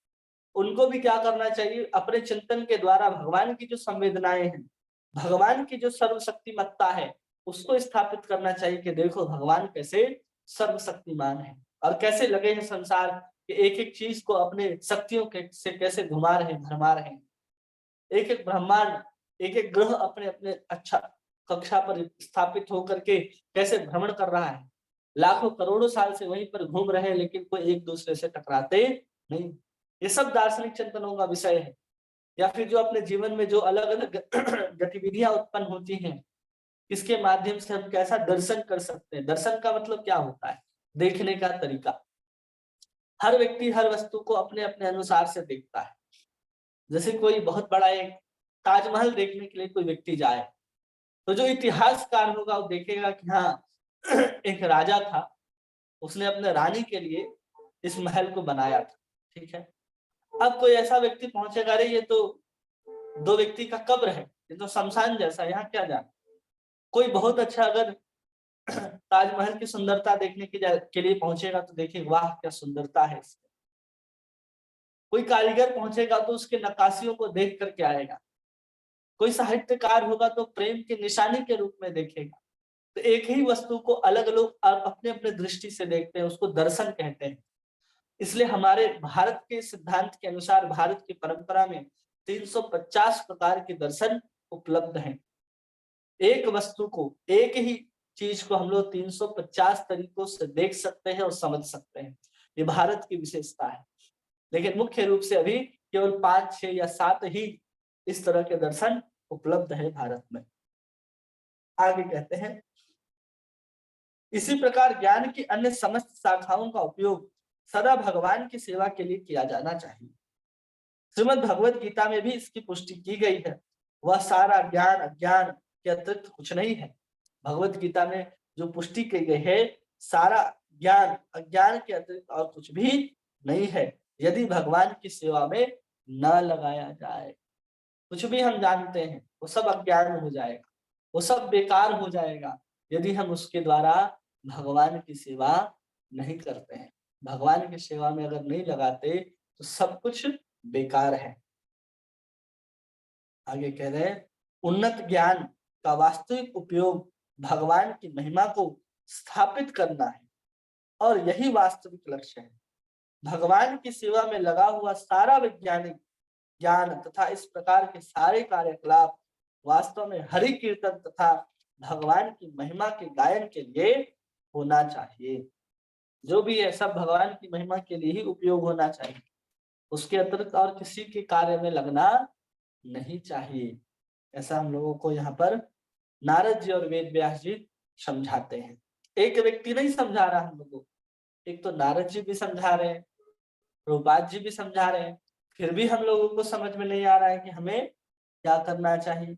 उनको भी क्या करना चाहिए, अपने चिंतन के द्वारा भगवान की जो संवेदनाएं हैं, भगवान की जो सर्वशक्तिमत्ता है, उसको स्थापित करना चाहिए कि देखो भगवान कैसे सर्वशक्तिमान है और कैसे लगे हैं संसार के एक एक चीज को अपने शक्तियों के से कैसे घुमा रहे हैं, भरमा रहे हैं। एक एक ब्रह्मांड, एक एक ग्रह अपने अपने अच्छा कक्षा पर स्थापित होकर के कैसे भ्रमण कर रहा है। लाखों करोड़ों साल से वहीं पर घूम रहे हैं लेकिन कोई एक दूसरे से टकराते नहीं। ये सब दार्शनिक चिंतनों का विषय है। या फिर जो अपने जीवन में जो अलग अलग गतिविधियां उत्पन्न होती हैं, इसके माध्यम से हम कैसा दर्शन कर सकते हैं। दर्शन का मतलब क्या होता है, देखने का तरीका। हर व्यक्ति हर वस्तु को अपने अपने अनुसार से देखता है। जैसे कोई बहुत बड़ा एक ताजमहल देखने के लिए कोई व्यक्ति जाए तो जो इतिहासकार होगा वो देखेगा कि हाँ एक राजा था, उसने अपने रानी के लिए इस महल को बनाया था, ठीक है। अब कोई ऐसा व्यक्ति पहुंचेगा, अरे ये तो दो व्यक्ति का कब्र है, ये तो शमशान जैसा, यहाँ क्या जाना। कोई बहुत अच्छा अगर ताजमहल की सुंदरता देखने के लिए पहुंचेगा तो देखिए वाह क्या सुंदरता है इसमें। कोई कारीगर पहुंचेगा तो उसके नक्काशियों को देख करके आएगा। कोई साहित्यकार होगा तो प्रेम की निशानी के रूप में देखेगा। तो एक ही वस्तु को अलग लोग अपने अपने दृष्टि से देखते हैं, उसको दर्शन कहते हैं। इसलिए हमारे भारत के सिद्धांत के अनुसार, भारत की परंपरा में 350 प्रकार के दर्शन उपलब्ध हैं। एक वस्तु को, एक ही चीज को हम लोग 350 तरीकों से देख सकते हैं और समझ सकते हैं। ये भारत की विशेषता है। लेकिन मुख्य रूप से अभी केवल 5, 6 या 7 ही इस तरह के दर्शन उपलब्ध है भारत में। आगे कहते हैं, इसी प्रकार ज्ञान की अन्य समस्त शाखाओं का उपयोग सदा भगवान की सेवा के लिए किया जाना चाहिए। श्रीमद् भगवत गीता में भी इसकी पुष्टि की गई है। वह सारा ज्ञान अज्ञान के अतिरिक्त कुछ नहीं है। भगवत गीता में जो पुष्टि की गई है, सारा ज्ञान अज्ञान के अतिरिक्त और कुछ भी नहीं है यदि भगवान की सेवा में न लगाया जाए। कुछ भी हम जानते हैं वो सब अज्ञान हो जाएगा, वो सब बेकार हो जाएगा यदि हम उसके द्वारा भगवान की सेवा नहीं करते हैं। भगवान की सेवा में अगर नहीं लगाते तो सब कुछ बेकार है। आगे कह रहे हैं, उन्नत ज्ञान का वास्तविक उपयोग भगवान की महिमा को स्थापित करना है और यही वास्तविक लक्ष्य है। भगवान की सेवा में लगा हुआ सारा वैज्ञानिक ज्ञान तथा इस प्रकार के सारे कार्यकलाप वास्तव में हरि कीर्तन तथा भगवान की महिमा के गायन के लिए होना चाहिए। जो भी है सब भगवान की महिमा के लिए ही उपयोग होना चाहिए, उसके अतिरिक्त और किसी के कार्य में लगना नहीं चाहिए। ऐसा हम लोगों को यहाँ पर नारद जी और वेद व्यास जी समझाते हैं। एक व्यक्ति नहीं समझा रहा हम लोगों को, एक तो नारद जी भी समझा रहे हैं, प्रभुपाद जी भी समझा रहे हैं, फिर भी हम लोगों को समझ में नहीं आ रहा है कि हमें क्या करना चाहिए।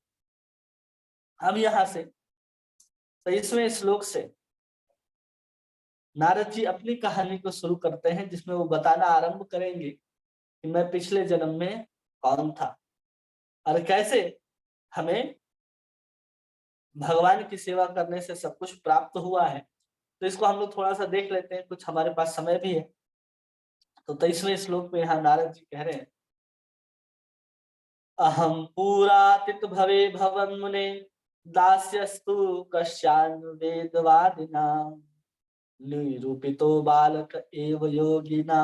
अब यहाँ से 23वें श्लोक से नारद जी अपनी कहानी को शुरू करते हैं जिसमें वो बताना आरंभ करेंगे कि मैं पिछले जन्म में कौन था और कैसे हमें भगवान की सेवा करने से सब कुछ प्राप्त हुआ है। तो इसको हम लोग थोड़ा सा देख लेते हैं, कुछ हमारे पास समय भी है। तो 23वें श्लोक में यहाँ नारद जी कह रहे हैं, अहम पुरातित भवे भवन मुने दास्यस्तु कश्यान वेदवादिना निरूपितो बालक एव योगिना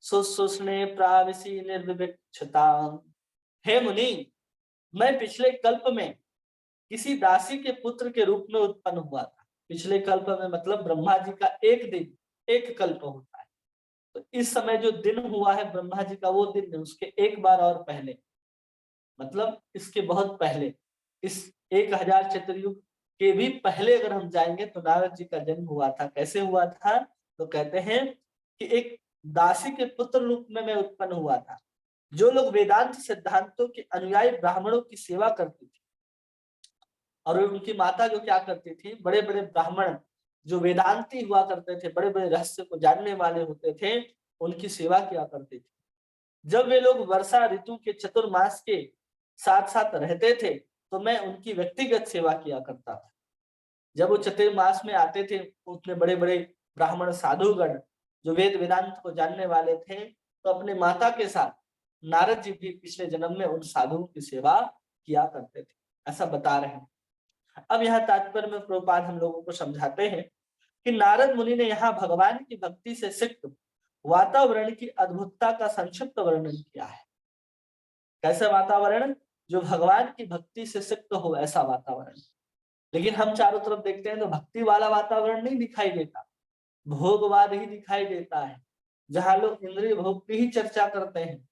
शुश्रूषणे प्राविशी निर्विवक्षता। हे मुनि, मैं पिछले कल्प में किसी दासी के पुत्र के रूप में उत्पन्न हुआ था। पिछले कल्प में मतलब ब्रह्मा जी का एक दिन, एक कल्प होता है। तो इस समय जो दिन हुआ है ब्रह्मा जी का, वो दिन नहीं, उसके एक बार और पहले, मतलब इसके बहुत पहले, इस 1000 चतुर्युग के भी पहले अगर हम जाएंगे तो नारद जी का जन्म हुआ था। कैसे हुआ था? तो कहते हैं कि एक दासी के पुत्र रूप में मैं उत्पन्न हुआ था। जो लोग वेदांत सिद्धांतों के अनुयायी ब्राह्मणों की सेवा करती थी, और उनकी माता जो क्या करती थी, बड़े बड़े ब्राह्मण जो वेदांती हुआ करते थे, बड़े बड़े रहस्य को जानने वाले होते थे, उनकी सेवा किया करती थी। जब वे लोग वर्षा ऋतु के चतुर्मास के साथ साथ रहते थे तो मैं उनकी व्यक्तिगत सेवा किया करता था। जब वो चतुर्मास में आते थे, उतने बड़े बड़े ब्राह्मण साधुगण जो वेद वेदांत को जानने वाले थे, तो अपने माता के साथ नारद जी भी पिछले जन्म में उन साधुओं की सेवा किया करते थे, ऐसा बता रहे हैं। अब यहाँ तात्पर्य में प्रभुपाद हम लोगों को समझाते हैं कि नारद मुनि ने यहाँ भगवान की भक्ति से सिक्त वातावरण की अद्भुतता का संक्षिप्त वर्णन किया है। कैसा वातावरण? जो भगवान की भक्ति से सिक्त हो, ऐसा वातावरण। लेकिन हम चारों तरफ देखते हैं तो भक्ति वाला वातावरण नहीं दिखाई देता, भोगवाद ही दिखाई देता है, जहां लोग इंद्रिय भोग की ही चर्चा करते हैं।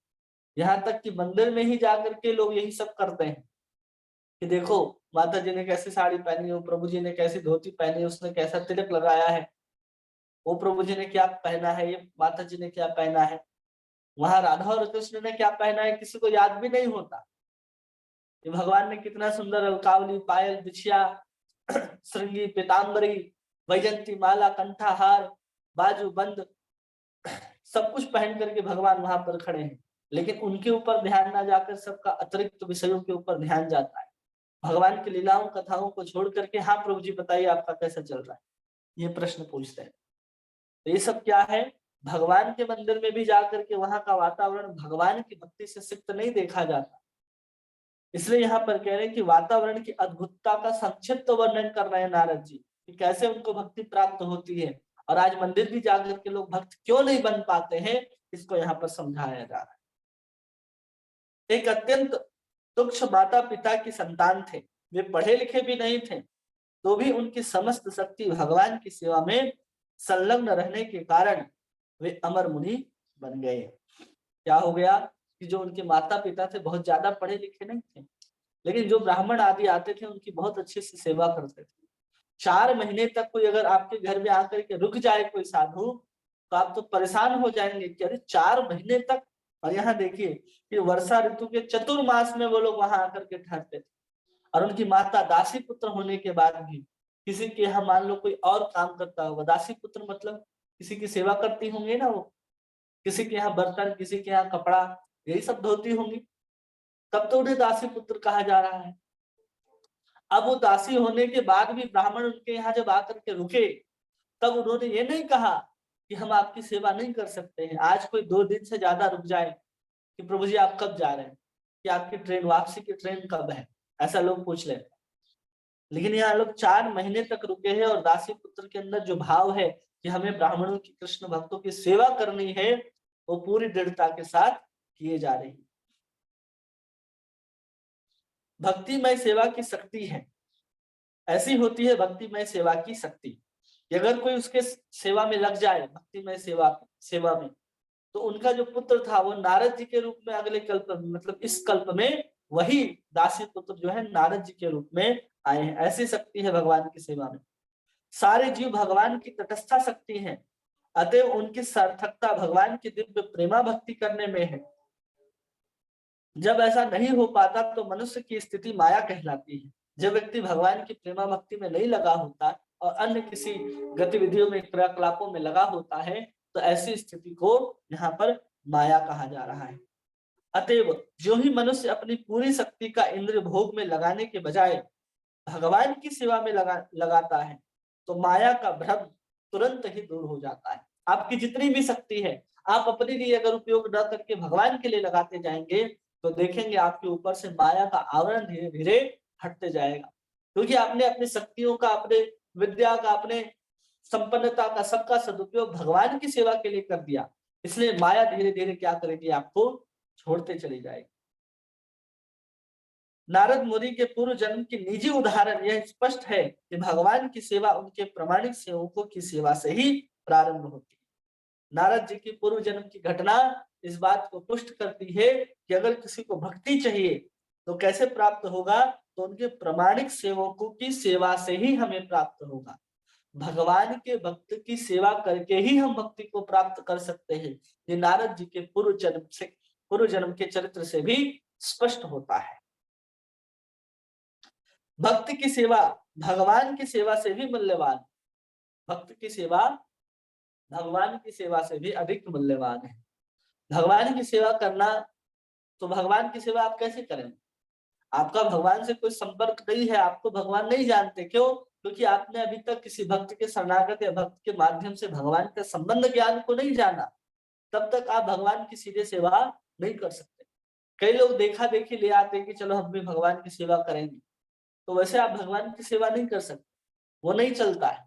यहाँ तक कि मंदिर में ही जाकर के लोग यही सब करते हैं कि देखो माता जी ने कैसी साड़ी पहनी हो, प्रभु जी ने कैसी धोती पहनी है, उसने कैसा तिलक लगाया है, वो प्रभु जी ने क्या पहना है, ये माता जी ने क्या पहना है, वहां राधा और कृष्ण ने क्या पहना है किसी को याद भी नहीं होता। ये भगवान ने कितना सुंदर अलकावली, पायल, बिछिया, श्रृंगी, पीताम्बरी, वैजंती माला, कंठाहार, बाजू बंद, सब कुछ पहन करके भगवान वहां पर खड़े हैं। लेकिन उनके ऊपर ध्यान ना जाकर सबका अतिरिक्त विषयों के ऊपर ध्यान जाता है। भगवान की लीलाओं कथाओं को छोड़ करके, हाँ प्रभु जी बताइए आपका कैसा चल रहा है, ये प्रश्न पूछते हैं। तो ये सब क्या है? भगवान के मंदिर में भी जाकर के वहां का वातावरण भगवान की भक्ति से सिक्त नहीं देखा जाता। इसलिए यहाँ पर कह रहे हैं कि वातावरण की अद्भुतता का संक्षिप्त वर्णन कर रहे हैं नारद जी कि कैसे उनको भक्ति प्राप्त होती है, और आज मंदिर भी जाकर के लोग भक्त क्यों नहीं बन पाते हैं, इसको यहाँ पर समझाया जा रहा है। एक अत्यंत तुच्छ माता पिता की संतान थे, वे पढ़े लिखे भी नहीं थे, तो भी उनकी समस्त शक्ति भगवान की सेवा में संलग्न रहने के कारण वे अमर मुनि बन गए। क्या हो गया कि जो उनके माता पिता थे बहुत ज्यादा पढ़े लिखे नहीं थे, लेकिन जो ब्राह्मण आदि आते थे उनकी बहुत अच्छे से सेवा करते थे। 4 महीने तक कोई अगर आपके घर में आकर के रुक जाए कोई साधु, तो आप तो परेशान हो जाएंगे कि अरे 4 महीने तक। और यहाँ देखिए कि वर्षा ऋतु के चतुर्मास में वो लोग वहां आकर के ठहरते थे, और उनकी माता दासी पुत्र होने के बाद भी किसी के यहाँ मान लो कोई और काम करता होगा, दासी पुत्र मतलब किसी की सेवा करती होंगी ना, वो किसी के यहाँ बर्तन, किसी के यहाँ कपड़ा, यही सब धोती होंगी, तब तो उन्हें दासी पुत्र कहा जा रहा है। अब वो दासी होने के बाद भी ब्राह्मण उनके यहाँ जब आकर के रुके, तब उन्होंने ये नहीं कहा कि हम आपकी सेवा नहीं कर सकते हैं। आज कोई 2 दिन से ज्यादा रुक जाए कि प्रभु जी आप कब जा रहे हैं, कि आपकी ट्रेन, वापसी की ट्रेन कब है, ऐसा लोग पूछ लेते। लेकिन यहाँ लोग 4 महीने तक रुके हैं, और दासी पुत्र के अंदर जो भाव है कि हमें ब्राह्मणों की, कृष्ण भक्तों की सेवा करनी है, वो पूरी दृढ़ता के साथ किए जा रही है। भक्तिमय सेवा की शक्ति है, ऐसी होती है भक्तिमय सेवा की शक्ति कि अगर कोई उसके सेवा में लग जाए, भक्तिमय सेवा में, तो उनका जो पुत्र था वो नारद जी के रूप में अगले कल्प में, मतलब इस कल्प में वही दासी पुत्र जो है नारद जी के रूप में आए हैं। ऐसी शक्ति है भगवान की सेवा में। सारे जीव भगवान की तटस्था शक्ति है, अतएव उनकी सार्थकता भगवान की दिव्य प्रेमा भक्ति करने में है। जब ऐसा नहीं हो पाता तो मनुष्य की स्थिति माया कहलाती है। जब व्यक्ति भगवान की प्रेमा भक्ति में नहीं लगा होता और अन्य किसी गतिविधियों में, क्रियाकलापों में लगा होता है, तो ऐसी स्थिति को यहाँ पर माया कहा जा रहा है। अतएव जो ही मनुष्य अपनी पूरी शक्ति का इंद्रिय भोग में लगाने के बजाय भगवान की सेवा में लगाता है, तो माया का भ्रम तुरंत ही दूर हो जाता है। आपकी जितनी भी शक्ति है, आप अपने लिए अगर उपयोग न करके भगवान के लिए लगाते जाएंगे, तो देखेंगे आपके ऊपर से माया का आवरण धीरे धीरे हटते जाएगा, क्योंकि आपने अपनी शक्तियों का, अपने विद्या का, अपने संपन्नता का सबका सदुपयोग भगवान की सेवा के लिए कर दिया। इसलिए माया धीरे धीरे क्या करेगी, आपको छोड़ते चली जाएगी। नारद मुनि के पूर्व जन्म की निजी उदाहरण यह स्पष्ट है कि भगवान की सेवा उनके प्रामाणिक सेवकों की सेवा से ही प्रारंभ होती है। नारद जी की पूर्व जन्म की घटना इस बात को पुष्ट करती है कि अगर किसी को भक्ति चाहिए तो कैसे प्राप्त होगा, तो उनके प्रामाणिक सेवकों की सेवा से ही हमें प्राप्त होगा। भगवान के भक्त की सेवा करके ही हम भक्ति को प्राप्त कर सकते हैं। ये नारद जी के पूर्व जन्म के चरित्र से भी स्पष्ट होता है। भक्त की सेवा भगवान की सेवा से भी मूल्यवान, भक्त की सेवा भगवान की सेवा से भी अधिक मूल्यवान है। भगवान की सेवा करना, तो भगवान की सेवा आप कैसे करेंगे? आपका भगवान से कोई संपर्क नहीं है, आपको भगवान नहीं जानते। क्यों? क्योंकि आपने अभी तक किसी भक्त के शरणागत या भक्त के माध्यम से भगवान का संबंध ज्ञान को नहीं जाना। तब तक आप भगवान की सीधे सेवा नहीं कर सकते। कई लोग देखा देखी ले आते हैं कि चलो हम भी भगवान की सेवा करेंगे, तो वैसे आप भगवान की सेवा नहीं कर सकते, वो नहीं चलता है।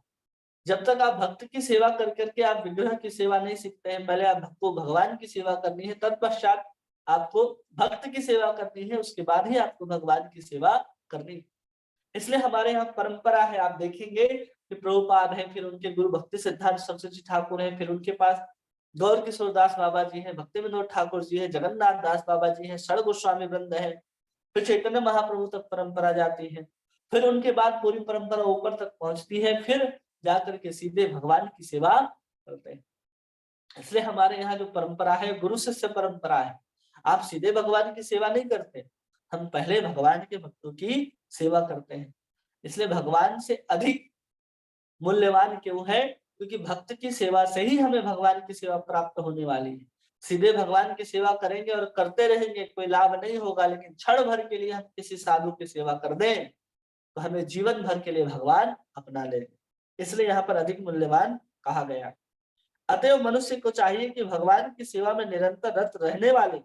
जब तक आप भक्त की सेवा कर करके आप विग्रह की सेवा नहीं सीखते हैं, पहले आपको भगवान की सेवा करनी है, तत्पश्चात आपको भक्त की सेवा करनी है, उसके बाद ही आपको भगवान की सेवा करनी है। इसलिए हमारे यहाँ परंपरा है, आप देखेंगे कि प्रभुपाद है, फिर उनके गुरु भक्ति सिद्धांत सरस्वती ठाकुर है, फिर उनके पास गौर किशोर दास बाबा जी है, भक्ति विनोद ठाकुर जी है, जगन्नाथ दास बाबा जी है, षड़ गोस्वामी वृंद है, फिर चैतन्य महाप्रभु तक परंपरा जाती है, फिर उनके बाद पूरी परंपरा ऊपर तक पहुंचती है, फिर जाकर के सीधे भगवान की सेवा करते हैं। इसलिए हमारे यहाँ जो परंपरा है गुरु शिष्य परंपरा है। आप सीधे भगवान की सेवा नहीं करते, हम पहले भगवान के भक्तों की सेवा करते हैं। इसलिए भगवान से अधिक मूल्यवान क्यों है? क्योंकि भक्त की सेवा से ही हमें भगवान की सेवा प्राप्त होने वाली है। सीधे भगवान की सेवा करेंगे और करते रहेंगे, कोई लाभ नहीं होगा। लेकिन क्षण भर के लिए हम किसी साधु की सेवा कर दें तो हमें जीवन भर के लिए भगवान अपना लेंगे। इसलिए यहाँ पर अधिक मूल्यवान कहा गया। अतएव मनुष्य को चाहिए कि भगवान की सेवा में निरंतर रत रहने वाले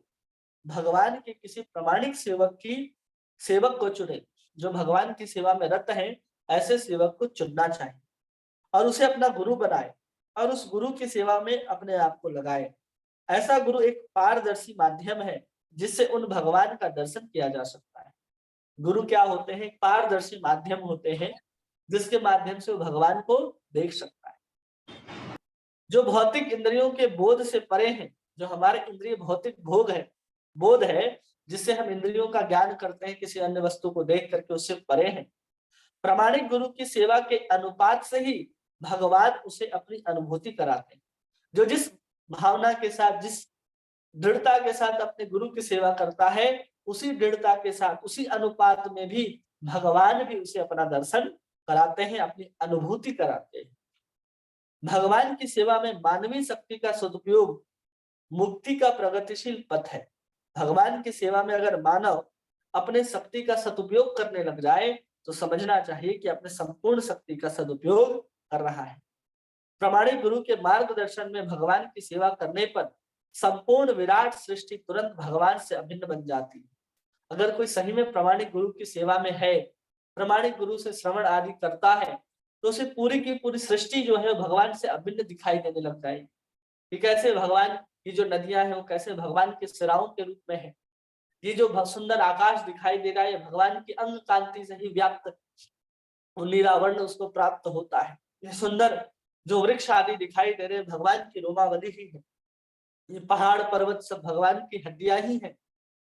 भगवान के किसी प्रामाणिक सेवक को चुने। जो भगवान की सेवा में रत है, ऐसे सेवक को चुनना चाहिए और उसे अपना गुरु बनाए और उस गुरु की सेवा में अपने आप को लगाए। ऐसा गुरु एक पारदर्शी माध्यम है जिससे उन भगवान का दर्शन किया जा सकता है। गुरु क्या होते हैं? पारदर्शी माध्यम होते हैं जिसके माध्यम से वो भगवान को देख सकता है। जो भौतिक इंद्रियों के बोध से परे हैं, जो हमारे इंद्रिय भौतिक बोध है जिससे हम इंद्रियों का ज्ञान करते हैं, किसी अन्य वस्तु को देख करके उससे परे हैं, प्रामाणिक गुरु की सेवा के अनुपात से ही भगवान उसे अपनी अनुभूति कराते हैं। जो जिस भावना के साथ, जिस दृढ़ता के साथ अपने गुरु की सेवा करता है, उसी दृढ़ता के साथ, उसी अनुपात में भी भगवान भी उसे अपना दर्शन कराते हैं, अपनी अनुभूति कराते हैं। भगवान की सेवा में मानवीय शक्ति का सदुपयोग मुक्ति का प्रगतिशील पथ है। भगवान की सेवा में अगर मानव अपने शक्ति का सदुपयोग करने लग जाए तो समझना चाहिए कि अपने संपूर्ण शक्ति का सदुपयोग कर रहा है। प्रामाणिक गुरु के मार्गदर्शन में भगवान की सेवा करने पर संपूर्ण विराट सृष्टि तुरंत भगवान से अभिन्न बन जाती है। अगर कोई सही में प्रामाणिक गुरु की सेवा में है, प्रामाणिक गुरु से श्रवण आदि करता है, तो उसे पूरी की पूरी सृष्टि जो है भगवान से अभिन्न दिखाई देने लग जाएगी। कि कैसे भगवान की जो नदियां हैं वो कैसे भगवान के सिराओं के रूप में है। ये जो सुंदर आकाश दिखाई दे रहा है भगवान की अंग कांति से ही व्याप्त नीला वर्ण उसको प्राप्त होता है। ये सुंदर जो वृक्ष आदि दिखाई दे रहे हैं भगवान की रोमावली ही है। ये पहाड़ पर्वत सब भगवान की हड्डियां ही है।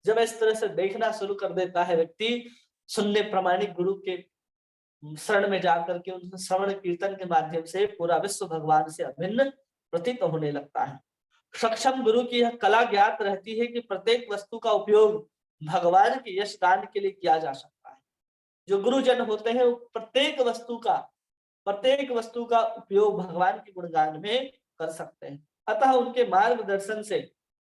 जब इस तरह से देखना शुरू कर देता है व्यक्ति, सुनने प्रामाणिक गुरु के शरण में जाकर के उनसे श्रवण कीर्तन के माध्यम से पूरा विश्व भगवान से अभिन्न प्रतीत होने लगता है। सक्षम गुरु की यह कला ज्ञात रहती है कि प्रत्येक वस्तु का उपयोग भगवान के यश दान के लिए किया जा सकता है। जो गुरुजन होते हैं वो प्रत्येक वस्तु का उपयोग भगवान के गुणगान में कर सकते हैं। अतः उनके मार्गदर्शन से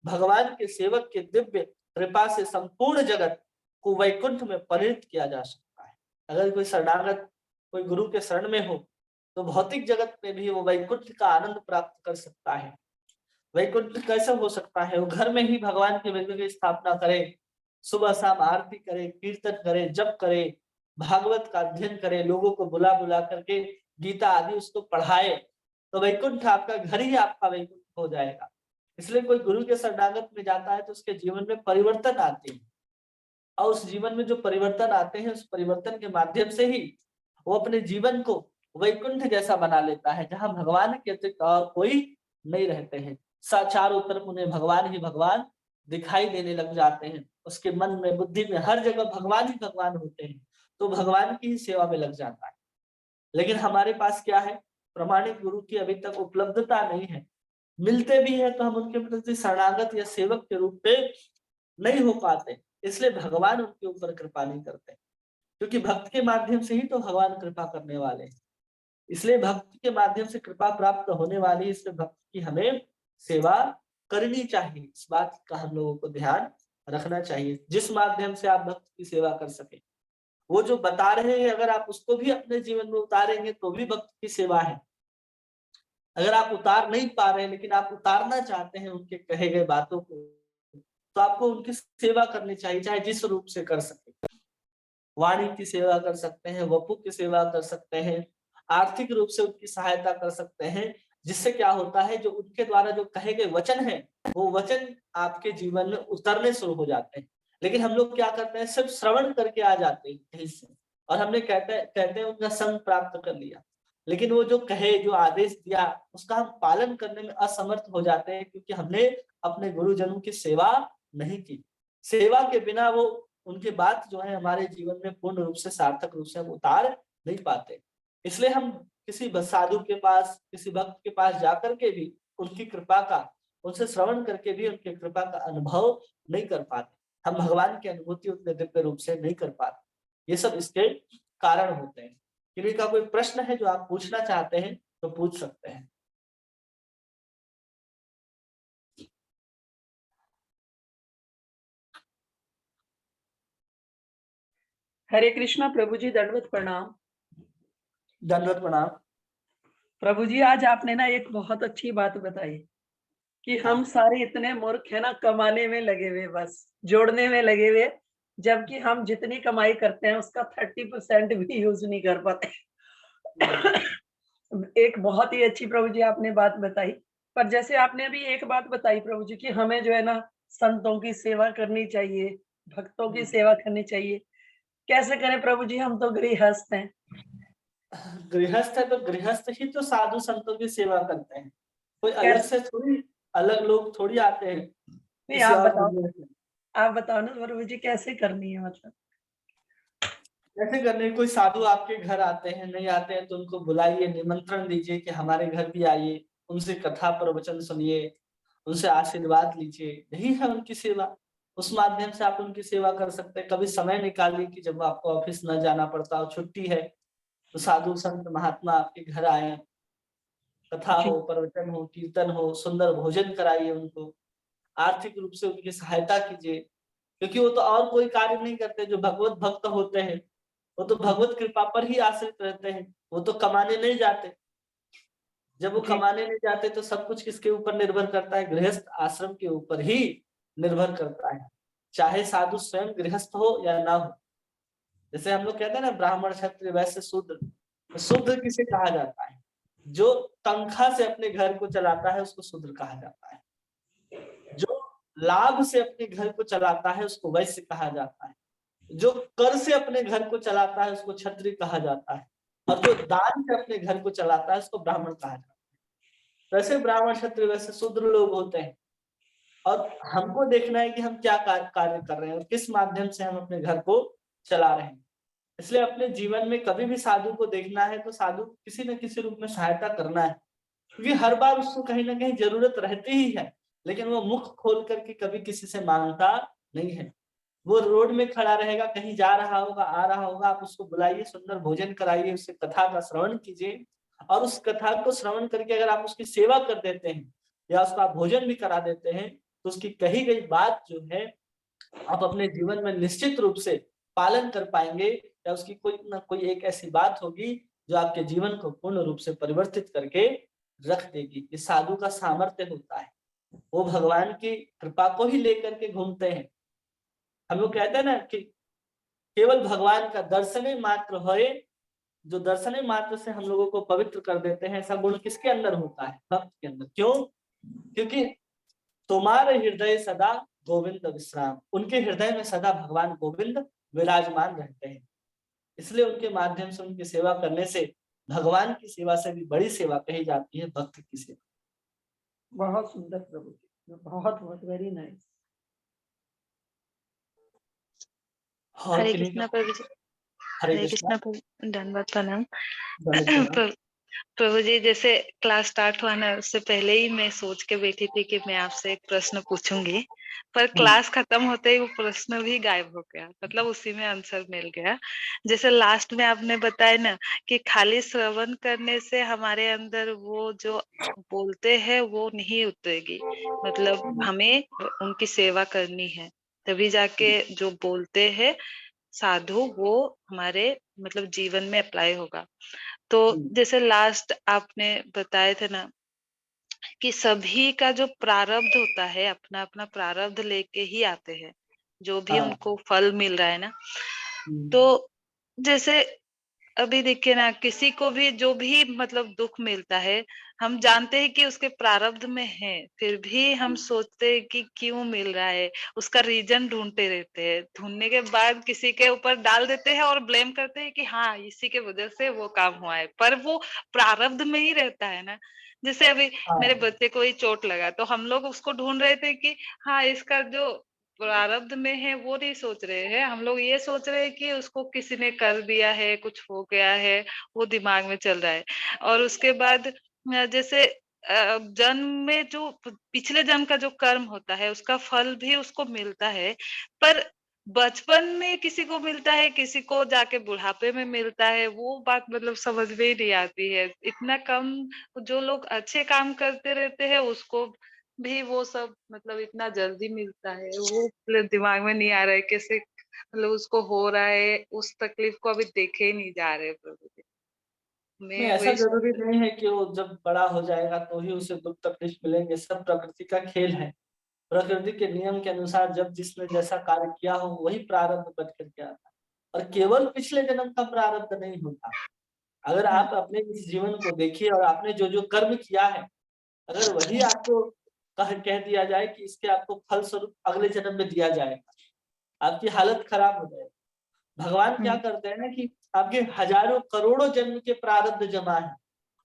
भगवान के सेवक के दिव्य कृपा से संपूर्ण जगत को वैकुंठ में परिणत किया जा सकता है। अगर कोई शरणागत कोई गुरु के शरण में हो तो भौतिक जगत में भी वो वैकुंठ का आनंद प्राप्त कर सकता है। वैकुंठ कैसे हो सकता है? वो घर में ही भगवान के विग्रह की स्थापना करे, सुबह शाम आरती करे, कीर्तन करे, जप करे, भागवत का अध्ययन करे, लोगों को बुला बुला करके गीता आदि उसको पढ़ाए, तो वैकुंठ आपका घर ही आपका वैकुंठ हो जाएगा। इसलिए कोई गुरु के शरणागत में जाता है तो उसके जीवन में परिवर्तन आते हैं, और उस जीवन में जो परिवर्तन आते हैं उस परिवर्तन के माध्यम से ही वो अपने जीवन को वैकुंठ जैसा बना लेता है, जहां भगवान के अतिरिक्त और कोई नहीं रहते हैं। चारों तरफ उन्हें भगवान ही भगवान दिखाई देने लग जाते हैं, उसके मन में बुद्धि में हर जगह भगवान ही भगवान होते हैं, तो भगवान की ही सेवा में लग जाता है। लेकिन हमारे पास क्या है, प्रमाणिक गुरु की अभी तक उपलब्धता नहीं है। मिलते भी है तो हम उनके प्रति शरणागत या सेवक के रूप में नहीं हो पाते, इसलिए भगवान उनके ऊपर कृपा नहीं करते, क्योंकि भक्त के माध्यम से ही तो भगवान कृपा करने वाले हैं। इसलिए भक्त के माध्यम से कृपा प्राप्त होने वाली, इसलिए भक्त की हमें सेवा करनी चाहिए। इस बात का हम लोगों को ध्यान रखना चाहिए। जिस माध्यम से आप भक्त की सेवा कर सके, वो जो बता रहे हैं अगर आप उसको भी अपने जीवन में उतारेंगे तो भी भक्त की सेवा है। अगर आप उतार नहीं पा रहे हैं लेकिन आप उतारना चाहते हैं उनके कहे गए बातों को, तो आपको उनकी सेवा करनी चाहिए, चाहे जिस रूप से कर सके। वाणी की सेवा कर सकते हैं, वपु की सेवा कर सकते हैं, आर्थिक रूप से उनकी सहायता कर सकते हैं, जिससे क्या होता है जो उनके द्वारा जो कहे गए वचन है वो वचन आपके जीवन में उतरने शुरू हो जाते हैं। लेकिन हम लोग क्या करते हैं, सिर्फ श्रवण करके आ जाते हैं कहीं से, और हमने कहते हैं उनका संग प्राप्त कर लिया, लेकिन वो जो कहे जो आदेश दिया उसका हम पालन करने में असमर्थ हो जाते हैं, क्योंकि हमने अपने गुरुजनों की सेवा नहीं की। सेवा के बिना वो उनकी बात जो है हमारे जीवन में पूर्ण रूप से सार्थक रूप से हम उतार नहीं पाते। इसलिए हम किसी साधु के पास, किसी भक्त के पास जाकर के भी उनकी कृपा का, उनसे श्रवण करके भी उनकी कृपा का अनुभव नहीं कर पाते। हम भगवान की अनुभूति उतने दिव्य रूप से नहीं कर पाते। ये सब इसके कारण होते हैं। किसी का कोई प्रश्न है जो आप पूछना चाहते हैं तो पूछ सकते हैं। हरे कृष्णा प्रभु जी, दंडवत प्रणाम। दंडवत प्रणाम। प्रभु जी, आज आपने ना एक बहुत अच्छी बात बताई कि हम सारे इतने मूर्ख है ना, कमाने में लगे हुए, बस जोड़ने में लगे हुए, जबकि हम जितनी कमाई करते हैं उसका 30% भी यूज नहीं कर पाते। एक बहुत ही अच्छी प्रभु जी आपने बात बताई। पर जैसे आपने अभी एक बात बताई प्रभु जी कि हमें जो है ना संतों की सेवा करनी चाहिए, भक्तों की सेवा करनी चाहिए। कैसे करें प्रभु जी, हम तो गृहस्थ हैं। गृहस्थ है तो गृहस्थ ही तो साधु संतों की सेवा करते हैं, कोई अलग कैसे? से थोड़ी, अलग लोग थोड़ी आते हैं नहीं, किसी आप और बताओ, दुनिया से। आप बताओ ना प्रभु जी कैसे करनी है, मतलब कैसे करने, कोई साधु आपके घर आते हैं, नहीं आते हैं तो उनको बुलाइए, निमंत्रण दीजिए कि हमारे घर भी आइए, उनसे कथा प्रवचन सुनिए, उनसे आशीर्वाद लीजिए, यही है उनकी सेवा। उस माध्यम से आप उनकी सेवा कर सकते हैं। कभी समय निकालिए कि जब आपको ऑफिस न जाना पड़ता हो, छुट्टी है, तो साधु संत महात्मा आपके घर आए, कथा जी। हो, प्रवचन हो, कीर्तन हो, सुंदर भोजन कराइए उनको, आर्थिक रूप से उनकी सहायता कीजिए, क्योंकि वो तो और कोई कार्य नहीं करते। जो भगवत भक्त होते हैं वो तो भगवत कृपा पर ही आश्रित रहते हैं, वो तो कमाने नहीं जाते। जब वो जी। कमाने नहीं जाते तो सब कुछ किसके ऊपर निर्भर करता है, गृहस्थ आश्रम के ऊपर ही निर्भर करता है, चाहे साधु स्वयं गृहस्थ हो या ना हो। जैसे हम लोग कहते हैं ना, ब्राह्मण क्षत्रिय वैश्य शूद्र, तो शूद्र किसे कहा जाता है, जो तनख्वाह से अपने घर को चलाता है उसको शूद्र कहा जाता है। जो लाभ से अपने घर को चलाता है उसको वैश्य कहा जाता है। जो कर से अपने घर को चलाता है उसको क्षत्रिय कहा जाता है, और जो दान से अपने घर को चलाता है उसको ब्राह्मण कहा जाता है। वैसे ब्राह्मण क्षत्रिय वैसे शूद्र लोग होते हैं, और हमको देखना है कि हम क्या कार्य कर रहे हैं और किस माध्यम से हम अपने घर को चला रहे हैं। इसलिए अपने जीवन में कभी भी साधु को देखना है तो साधु किसी न किसी रूप में सहायता करना है, क्योंकि हर बार उसको कहीं ना कहीं जरूरत रहती ही है, लेकिन वो मुख खोल करके कभी किसी से मांगता नहीं है। वो रोड में खड़ा रहेगा, कहीं जा रहा होगा, आ रहा होगा, आप उसको बुलाइए, सुंदर भोजन कराइए, उससे कथा का श्रवण कीजिए, और उस कथा को श्रवण करके अगर आप उसकी सेवा कर देते हैं या उसका भोजन भी करा देते हैं, तो उसकी कही गई बात जो है आप अपने जीवन में निश्चित रूप से पालन कर पाएंगे, या उसकी कोई ना कोई एक ऐसी बात होगी जो आपके जीवन को पूर्ण रूप से परिवर्तित करके रख देगी। ये साधु का सामर्थ्य होता है, वो भगवान की कृपा को ही लेकर के घूमते हैं। हम लोग कहते हैं ना कि केवल भगवान का दर्शने मात्र होए, जो दर्शने मात्र से हम लोगों को पवित्र कर देते हैं, ऐसा गुण किसके अंदर होता है? भक्त के अंदर। क्यों? क्योंकि तुम्हारे हृदय सदा गोविंद विश्राम, उनके हृदय में सदा भगवान गोविंद विराजमान रहते हैं। इसलिए उनके माध्यम से उनकी सेवा करने से भगवान की सेवा से भी बड़ी सेवा कही जाती है भक्त की सेवा। बहुत सुंदर प्रभु जी, बहुत बहुत वेरी नाइस। और हरे किन्हीं कृष्णा का? प्रभु जी। हरे हरे कृष्णा। कृष्णा प्रभु, धन्यवाद, प्रणाम। दंडित प्रणाम। प्रभु जी, जैसे क्लास स्टार्ट हुआ ना, उससे पहले ही मैं सोच के बैठी थी कि मैं आपसे एक प्रश्न पूछूंगी, पर क्लास खत्म होते ही वो प्रश्न भी गायब हो गया, मतलब उसी में आंसर मिल गया। जैसे लास्ट में आपने बताया ना कि खाली श्रवण करने से हमारे अंदर वो जो बोलते हैं वो नहीं उतरेगी, मतलब हमें उनकी सेवा करनी है, तभी जाके जो बोलते हैं साधु वो हमारे मतलब जीवन में अप्लाई होगा। तो जैसे लास्ट आपने बताए थे ना कि सभी का जो प्रारब्ध होता है अपना अपना प्रारब्ध लेके ही आते हैं, जो भी हाँ। उनको फल मिल रहा है ना। तो जैसे अभी देखिए ना, किसी को भी जो भी मतलब दुख मिलता है, हम जानते हैं कि उसके प्रारब्ध में है, फिर भी हम सोचते हैं कि क्यों मिल रहा है, उसका रीजन ढूंढते रहते हैं, ढूंढने के बाद किसी के ऊपर डाल देते हैं और ब्लेम करते हैं कि हाँ इसी के वजह से वो काम हुआ है, पर वो प्रारब्ध में ही रहता है ना। जैसे अभी मेरे बच्चे को ही चोट लगा, तो हम लोग उसको ढूंढ रहे थे कि हाँ इसका जो प्रारब्ध में है वो नहीं सोच रहे हैं, हम लोग ये सोच रहे हैं कि उसको किसी ने कर दिया है, कुछ हो गया है, वो दिमाग में चल रहा है। और उसके बाद जैसे जन्म में जो पिछले जन्म का जो कर्म होता है उसका फल भी उसको मिलता है, पर बचपन में किसी को मिलता है, किसी को जाके बुढ़ापे में मिलता है, वो बात मतलब समझ में ही नहीं आती है। इतना कम जो लोग अच्छे काम करते रहते हैं उसको भी वो सब मतलब इतना जल्दी मिलता है, वो मतलब दिमाग में नहीं आ रहा है कैसे मतलब उसको हो रहा है, उस तकलीफ को अभी देखे ही नहीं जा रहे प्रभु जी। नहीं, मैं ऐसा वही जरूरी सोच। नहीं है कि वो जब बड़ा हो जाएगा तो ही उसे दुख तकलीफ मिलेंगे, सब प्रकृति का खेल है। प्रकृति के नियम के अनुसार जब जिसने जैसा कार्य किया हो वही प्रारब्ध बन करके आता है, और केवल पिछले जन्म का प्रारब्ध नहीं होता। अगर आप अपने इस जीवन को देखिए और आपने जो जो कर्म किया है, अगर वही आपको कह दिया जाए कि इसके आपको फल स्वरूप अगले जन्म में दिया जाएगा, आपकी हालत खराब हो जाएगी। भगवान क्या करते हैं ना कि आपके हजारों करोड़ों जन्म के प्रारब्ध जमा है,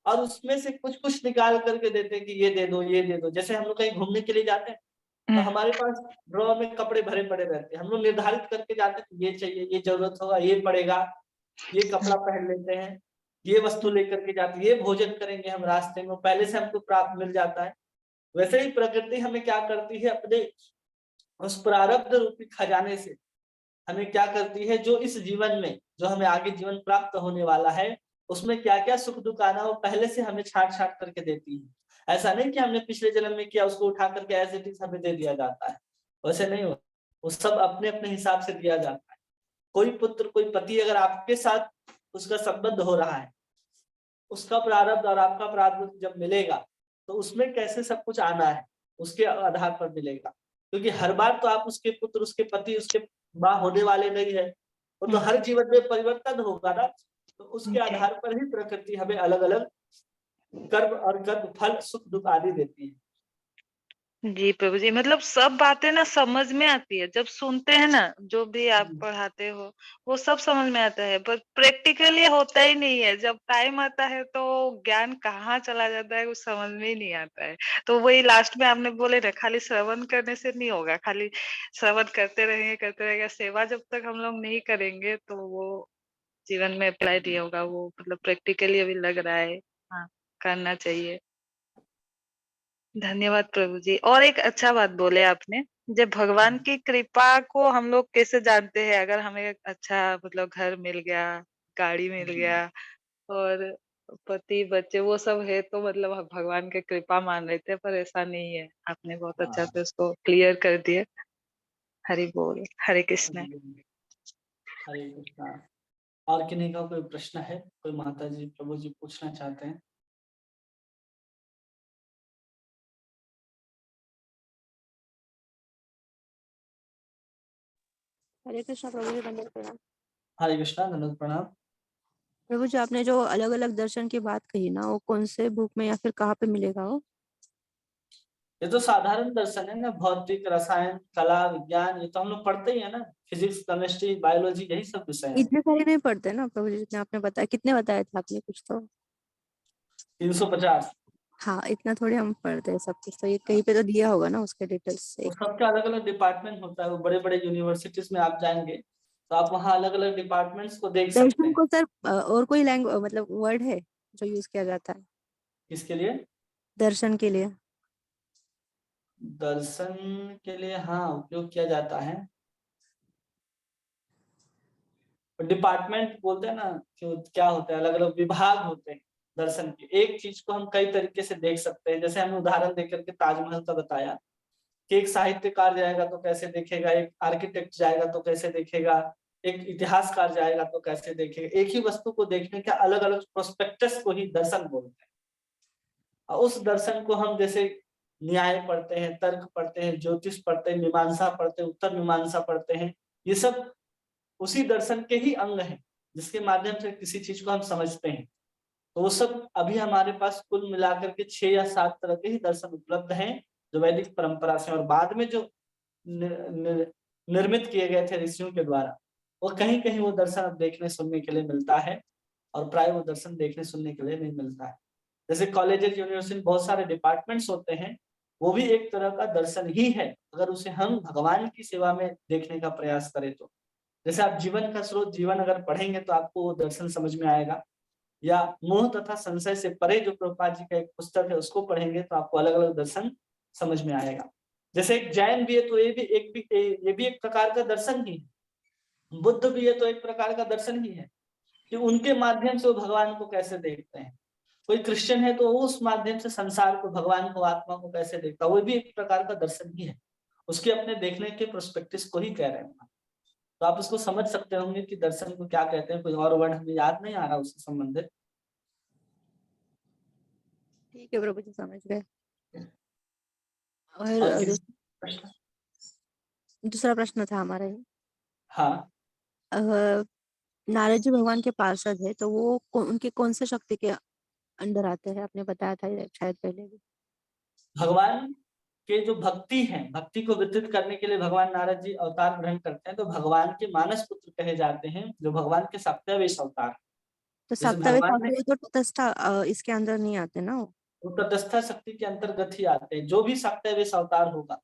और उसमें से कुछ कुछ निकाल करके देते हैं कि ये दे दो, ये दे दो। जैसे हम लोग कहीं घूमने के लिए जाते हैं तो हमारे पास ड्रॉर में कपड़े भरे पड़े रहते हैं, हम लोग निर्धारित करके जाते हैं ये चाहिए, ये जरूरत होगा, ये पड़ेगा, ये कपड़ा पहन लेते हैं, ये वस्तु लेकर के जाते हैं, ये भोजन करेंगे हम रास्ते में, पहले से हमको प्राप्त मिल जाता है। वैसे ही प्रकृति हमें क्या करती है, अपने उस प्रारब्ध रूपी खजाने से हमें क्या करती है, जो इस जीवन में जो हमें आगे जीवन प्राप्त होने वाला है उसमें क्या क्या सुख दुख आना वो पहले से हमें छाट छाट करके देती है। ऐसा नहीं कि हमने पिछले जन्म में किया उसको उठा करके एज इट इज हमें दे दिया जाता है, वैसे नहीं होता। वो सब अपने अपने हिसाब से दिया जाता है। कोई पुत्र कोई पति अगर आपके साथ उसका संबंध हो रहा है, उसका प्रारब्ध और आपका प्रारब्ध जब मिलेगा तो उसमें कैसे सब कुछ आना है उसके आधार पर मिलेगा, क्योंकि हर बार तो आप उसके पुत्र उसके पति उसके माँ होने वाले नहीं है, वो तो हर जीवन में परिवर्तन होगा ना। तो उसके आधार पर ही प्रकृति हमें अलग अलग कर्म और कर्म फल सुख दुख आदि देती है। जी प्रभु जी, मतलब सब बातें ना समझ में आती है जब सुनते हैं ना, जो भी आप पढ़ाते हो वो सब समझ में आता है, पर प्रैक्टिकली होता ही नहीं है। जब टाइम आता है तो ज्ञान कहाँ चला जाता है, कुछ समझ में ही नहीं आता है। तो वही लास्ट में आपने बोले ना, खाली श्रवण करने से नहीं होगा, खाली श्रवण करते रहेंगे, सेवा जब तक हम लोग नहीं करेंगे तो वो जीवन में अप्लाई नहीं होगा। वो मतलब प्रैक्टिकली अभी लग रहा है, हाँ करना चाहिए। धन्यवाद प्रभु जी। और एक अच्छा बात बोले आपने, जब भगवान की कृपा को हम लोग कैसे जानते हैं, अगर हमें एक अच्छा मतलब घर मिल गया, गाड़ी मिल गया और पति बच्चे वो सब है, तो मतलब हम भगवान की कृपा मान रहे थे, पर ऐसा नहीं है। आपने बहुत अच्छा से उसको क्लियर कर दिया। हरि बोल, हरे कृष्ण। हरे कृष्णा। और किन्हीं का कोई प्रश्न है, कोई माता जी प्रभु जी पूछना चाहते हैं? हरे कृष्णा प्रभु जी, दंडवत प्रणाम। हरे कृष्णा, दंडवत प्रणाम। प्रभु जी, आपने जो अलग अलग दर्शन की बात कही ना, वो कौन से बुक में या फिर कहाँ पे मिलेगा वो? ये तो साधारण दर्शन है ना, भौतिक, रसायन, कला, विज्ञान, ये तो हम लोग पढ़ते ही है ना, फिजिक्स, केमिस्ट्री, बायोलॉजी, यही सब विषय है। इतने सारे नहीं पढ़ते ना प्रभु जी, जितने आपने बताया। कितने बताए थे आपने? कुछ तो 350। हाँ, इतना थोड़ी हम पढ़ते हैं सब कुछ। तो ये कहीं पे तो दिया होगा ना उसके डिटेल्स से। वो सबका अलग अलग डिपार्टमेंट होता है। वो बड़े बड़े यूनिवर्सिटीज में आप जाएंगे तो आप वहाँ अलग अलग डिपार्टमेंट्स को देख सकते दर्शन हैं। को सर और कोई लैंग्वेज मतलब वर्ड है जो यूज किया जाता है किसके लिए? दर्शन के लिए? दर्शन के लिए हाँ उपयोग किया जाता है। डिपार्टमेंट बोलते हैं ना कि क्या होता है, अलग अलग विभाग होते हैं दर्शन के। एक चीज को हम कई तरीके से देख सकते हैं। जैसे हमने उदाहरण देकर के ताजमहल का बताया कि एक साहित्यकार जाएगा तो कैसे देखेगा, एक आर्किटेक्ट जाएगा तो कैसे देखेगा, एक इतिहासकार जाएगा तो कैसे देखेगा। एक ही वस्तु को देखने के अलग अलग प्रोस्पेक्टस को ही दर्शन बोलते हैं। और उस दर्शन को हम जैसे न्याय पढ़ते हैं, तर्क पढ़ते हैं, ज्योतिष पढ़ते हैं, मीमांसा पढ़ते हैं, उत्तर मीमांसा पढ़ते हैं, ये सब उसी दर्शन के ही अंग हैं जिसके माध्यम से किसी चीज को हम समझते हैं। तो वो सब अभी हमारे पास कुल मिलाकर के 6 या 7 तरह के ही दर्शन उपलब्ध हैं जो वैदिक परंपरा से, और बाद में जो निर्मित किए गए थे ऋषियों के द्वारा, वो कहीं कहीं वो दर्शन अब देखने सुनने के लिए मिलता है, और प्राय वो दर्शन देखने सुनने के लिए नहीं मिलता है। जैसे कॉलेजेस, यूनिवर्सिटी, बहुत सारे डिपार्टमेंट्स होते हैं, वो भी एक तरह का दर्शन ही है अगर उसे हम भगवान की सेवा में देखने का प्रयास करें तो। जैसे आप जीवन का स्रोत जीवन अगर पढ़ेंगे तो आपको वो दर्शन समझ में आएगा, या मोह तथा संशय से परे जो प्रभुपाद जी का एक पुस्तक है उसको पढ़ेंगे तो आपको अलग अलग दर्शन समझ में आएगा। जैसे एक जैन भी है तो ये भी एक प्रकार का दर्शन ही है। बुद्ध भी है तो एक प्रकार का दर्शन ही है कि उनके माध्यम से वो भगवान को कैसे देखते हैं। कोई क्रिश्चियन है तो वो उस माध्यम से संसार को, भगवान को, आत्मा को कैसे देखता है, वो भी एक प्रकार का दर्शन ही है। उसके अपने देखने के प्रोस्पेक्टिव को ही कह रहे हैं। तो आप उसको समझ सकते होंगे कि दर्शन को क्या कहते हैं। कोई और वर्ड हमें याद नहीं आ रहा उससे संबंधित। ठीक है प्रभु जी, समझ गए। और और प्रश्न? दूसरा प्रश्न था हमारा ये। हाँ, नारद जी भगवान के पार्षद है, तो वो उनके कौन से शक्ति के अंडर आते हैं? आपने बताया था ये शायद पहले भी। भगवान के जो भक्ति है, भक्ति को वितरित करने के लिए भगवान नारद जी अवतार ग्रहण करते हैं, तो भगवान के मानस पुत्र कहे जाते हैं, जो भगवान के सप्तावेश अवतार। तो जैसे सप्तवे भगवान ने तो तटस्था इसके अंदर नहीं आते ना वो? वो तटस्था शक्ति के अंतर्गत ही आते हैं। जो भी सप्तावेश अवतार होगा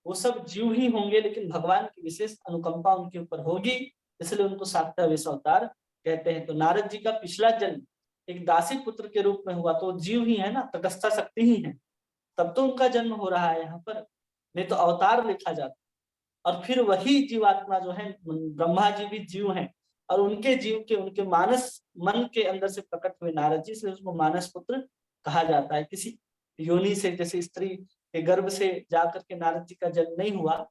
वो सब जीव ही होंगे, लेकिन भगवान की विशेष अनुकंपा उनके ऊपर होगी, इसलिए उनको सप्तावेश अवतार कहते हैं। तो नारद जी का पिछला जन्म एक दासी पुत्र के रूप में हुआ, तो जीव ही है ना, तटस्था शक्ति ही है, तब तो उनका जन्म हो रहा है यहाँ पर, नहीं तो अवतार लिखा जाता। और फिर वही जीवात्मा जो है, ब्रह्मा जी भी जीव हैं, और उनके जीव के, उनके मानस मन के अंदर से प्रकट हुए नारद जी, इसलिए उसको मानस पुत्र कहा जाता है। किसी योनि से, जैसे स्त्री के गर्भ से जाकर के नारद जी का जन्म नहीं हुआ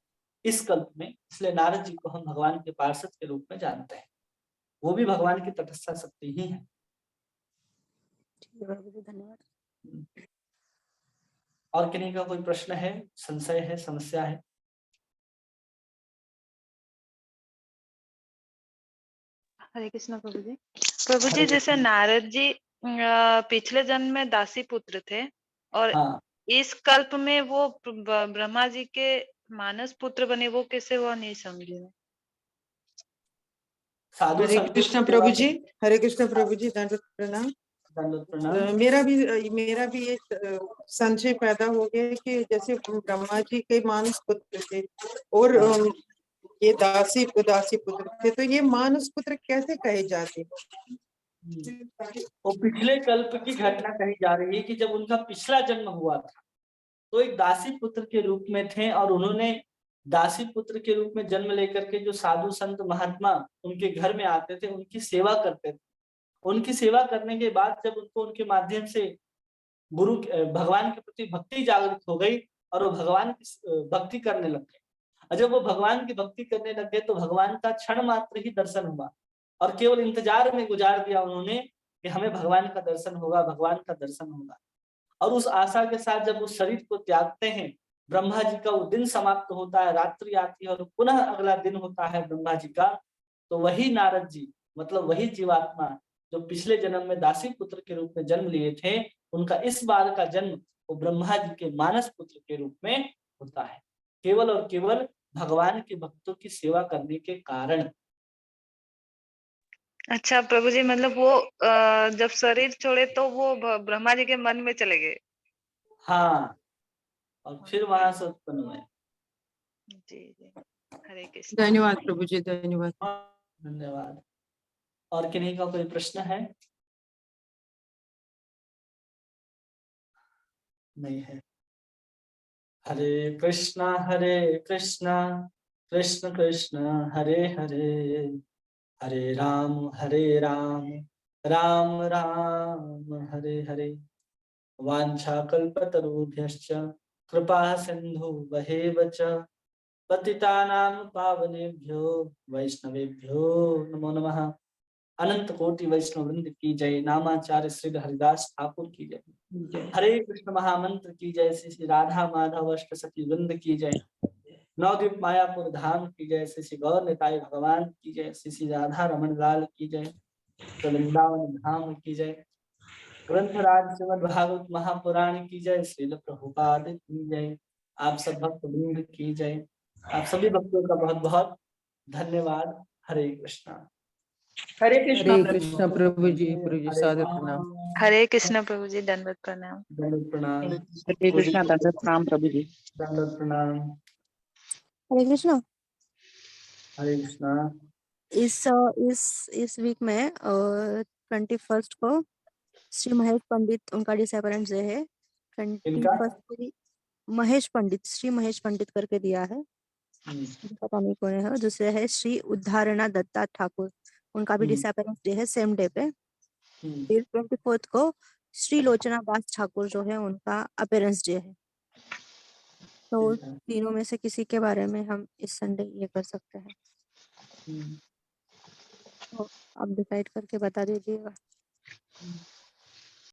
इस कल्प में, इसलिए नारद जी को हम भगवान के पार्षद के रूप में जानते हैं। वो भी भगवान की तटस्था शक्ति ही है। ठीक है प्रभु जी, धन्यवाद। और किन्हीं का कोई प्रश्न है, संशय है, समस्या है? हरे कृष्णा प्रभु जी। प्रभु जी, जैसे नारद जी पिछले जन्म में दासी पुत्र थे, और हाँ, इस कल्प में वो ब्रह्मा जी के मानस पुत्र बने, वो कैसे? वो नहीं समझी मैं। साधु हरे संतों कृष्ण की प्रभु सेवा जी, हरे कृष्ण प्रभु जी, दंडवत प्रणाम। दंडवत प्रणाम। मेरा भी एक संशय पैदा हो गया कि जैसे ब्रह्मा जी के मानस पुत्र थे और ये दासी पुत्र थे, तो ये मानस पुत्र कैसे कहे जाते? वो पिछले कल्प की घटना कही जा रही है कि जब उनका पिछला जन्म हुआ था तो एक दासी पुत्र के रूप में थे, और उन्होंने दासी पुत्र के रूप में जन्म लेकर के जो साधु संत महात्मा उनके घर में आते थे उनकी सेवा करते थे। उनकी सेवा करने के बाद जब उनको उनके माध्यम से गुरु भगवान के प्रति भक्ति जागृत हो गई और वो भगवान की भक्ति करने लग गए, और जब वो भगवान की भक्ति करने लगे तो भगवान का क्षण मात्र ही दर्शन हुआ, और केवल इंतजार में गुजार दिया उन्होंने कि हमें भगवान का दर्शन होगा, भगवान का दर्शन होगा। और उस आशा के साथ जब उस शरीर को त्यागते हैं ब्रह्मा जी का वो दिन समाप्त होता है, रात्रि आती है और पुनः अगला दिन होता है ब्रह्मा जी का, तो वही नारद जी मतलब वही जीवात्मा जो पिछले जन्म में दासी पुत्र के रूप में जन्म लिए थे, उनका इस बार का जन्म वो ब्रह्मा जी के मानस पुत्र के रूप में होता है, केवल और केवल भगवान के भक्तों की सेवा करने के कारण। अच्छा प्रभु जी, मतलब वो जब शरीर छोड़े तो वो ब्रह्मा जी के मन में चले गए। हाँ, और फिर वहां से उत्पन्न हुए। जी जी, हरे कृष्ण। धन्यवाद प्रभु जी, धन्यवाद। धन्यवाद। और किन्हीं का कोई प्रश्न है? नहीं है। हरे कृष्णा कृष्ण कृष्ण हरे हरे, हरे राम राम राम हरे हरे। वाञ्छाकल्पतरुभ्यश्च कृपा सिन्धुभ्येव च पतितानां पावनेभ्यो वैष्णवेभ्यो नमो नमः। अनंत कोटि वैष्णव वृंद की जय। नामाचार्य श्री हरिदास ठाकुर की जय। हरे कृष्ण महामंत्र की जय। श्री श्री राधा माधव अष्ट सखी वृंद की जय। नवद्वीप मायापुर धाम की जय। श्री श्री गौर निताई भगवान की जय। श्री श्री राधा रमन लाल की जय। वृंदावन धाम की जय। ग्रंथराज श्रीमद् भागवत महापुराण की जय। श्रील प्रभुपाद की जय। आप सब भक्त वृंद की जय। आप सभी भक्तों का बहुत बहुत धन्यवाद। हरे कृष्णा। हरे हरे कृष्णा प्रभु जी सादर प्रणाम। हरे कृष्ण प्रभु जी, दंडवत प्रणाम। दंडवत प्रणाम। हरे कृष्णा, दंडवत प्रणाम प्रभु जी। दंडवत प्रणाम। हरे कृष्णा। हरे कृष्णा। इस वीक में 21 को श्री महेश पंडित उनका डिसअपीयरेंस डे है। इनका 21 को महेश पंडित, श्री महेश पंडित करके दिया है, पता नहीं कौन है। दूसरे है श्री उद्धारणा दत्ता ठाकुर, उनका भी डिसअपीयरेंस डे है सेम डे पे। फिर 24 को श्री लोचना दास ठाकुर जो है उनका अपीयरेंस डे है। तो तीनों में से किसी के बारे में हम इस संडे ये कर सकते हैं, तो आप डिसाइड करके बता दीजिएगा।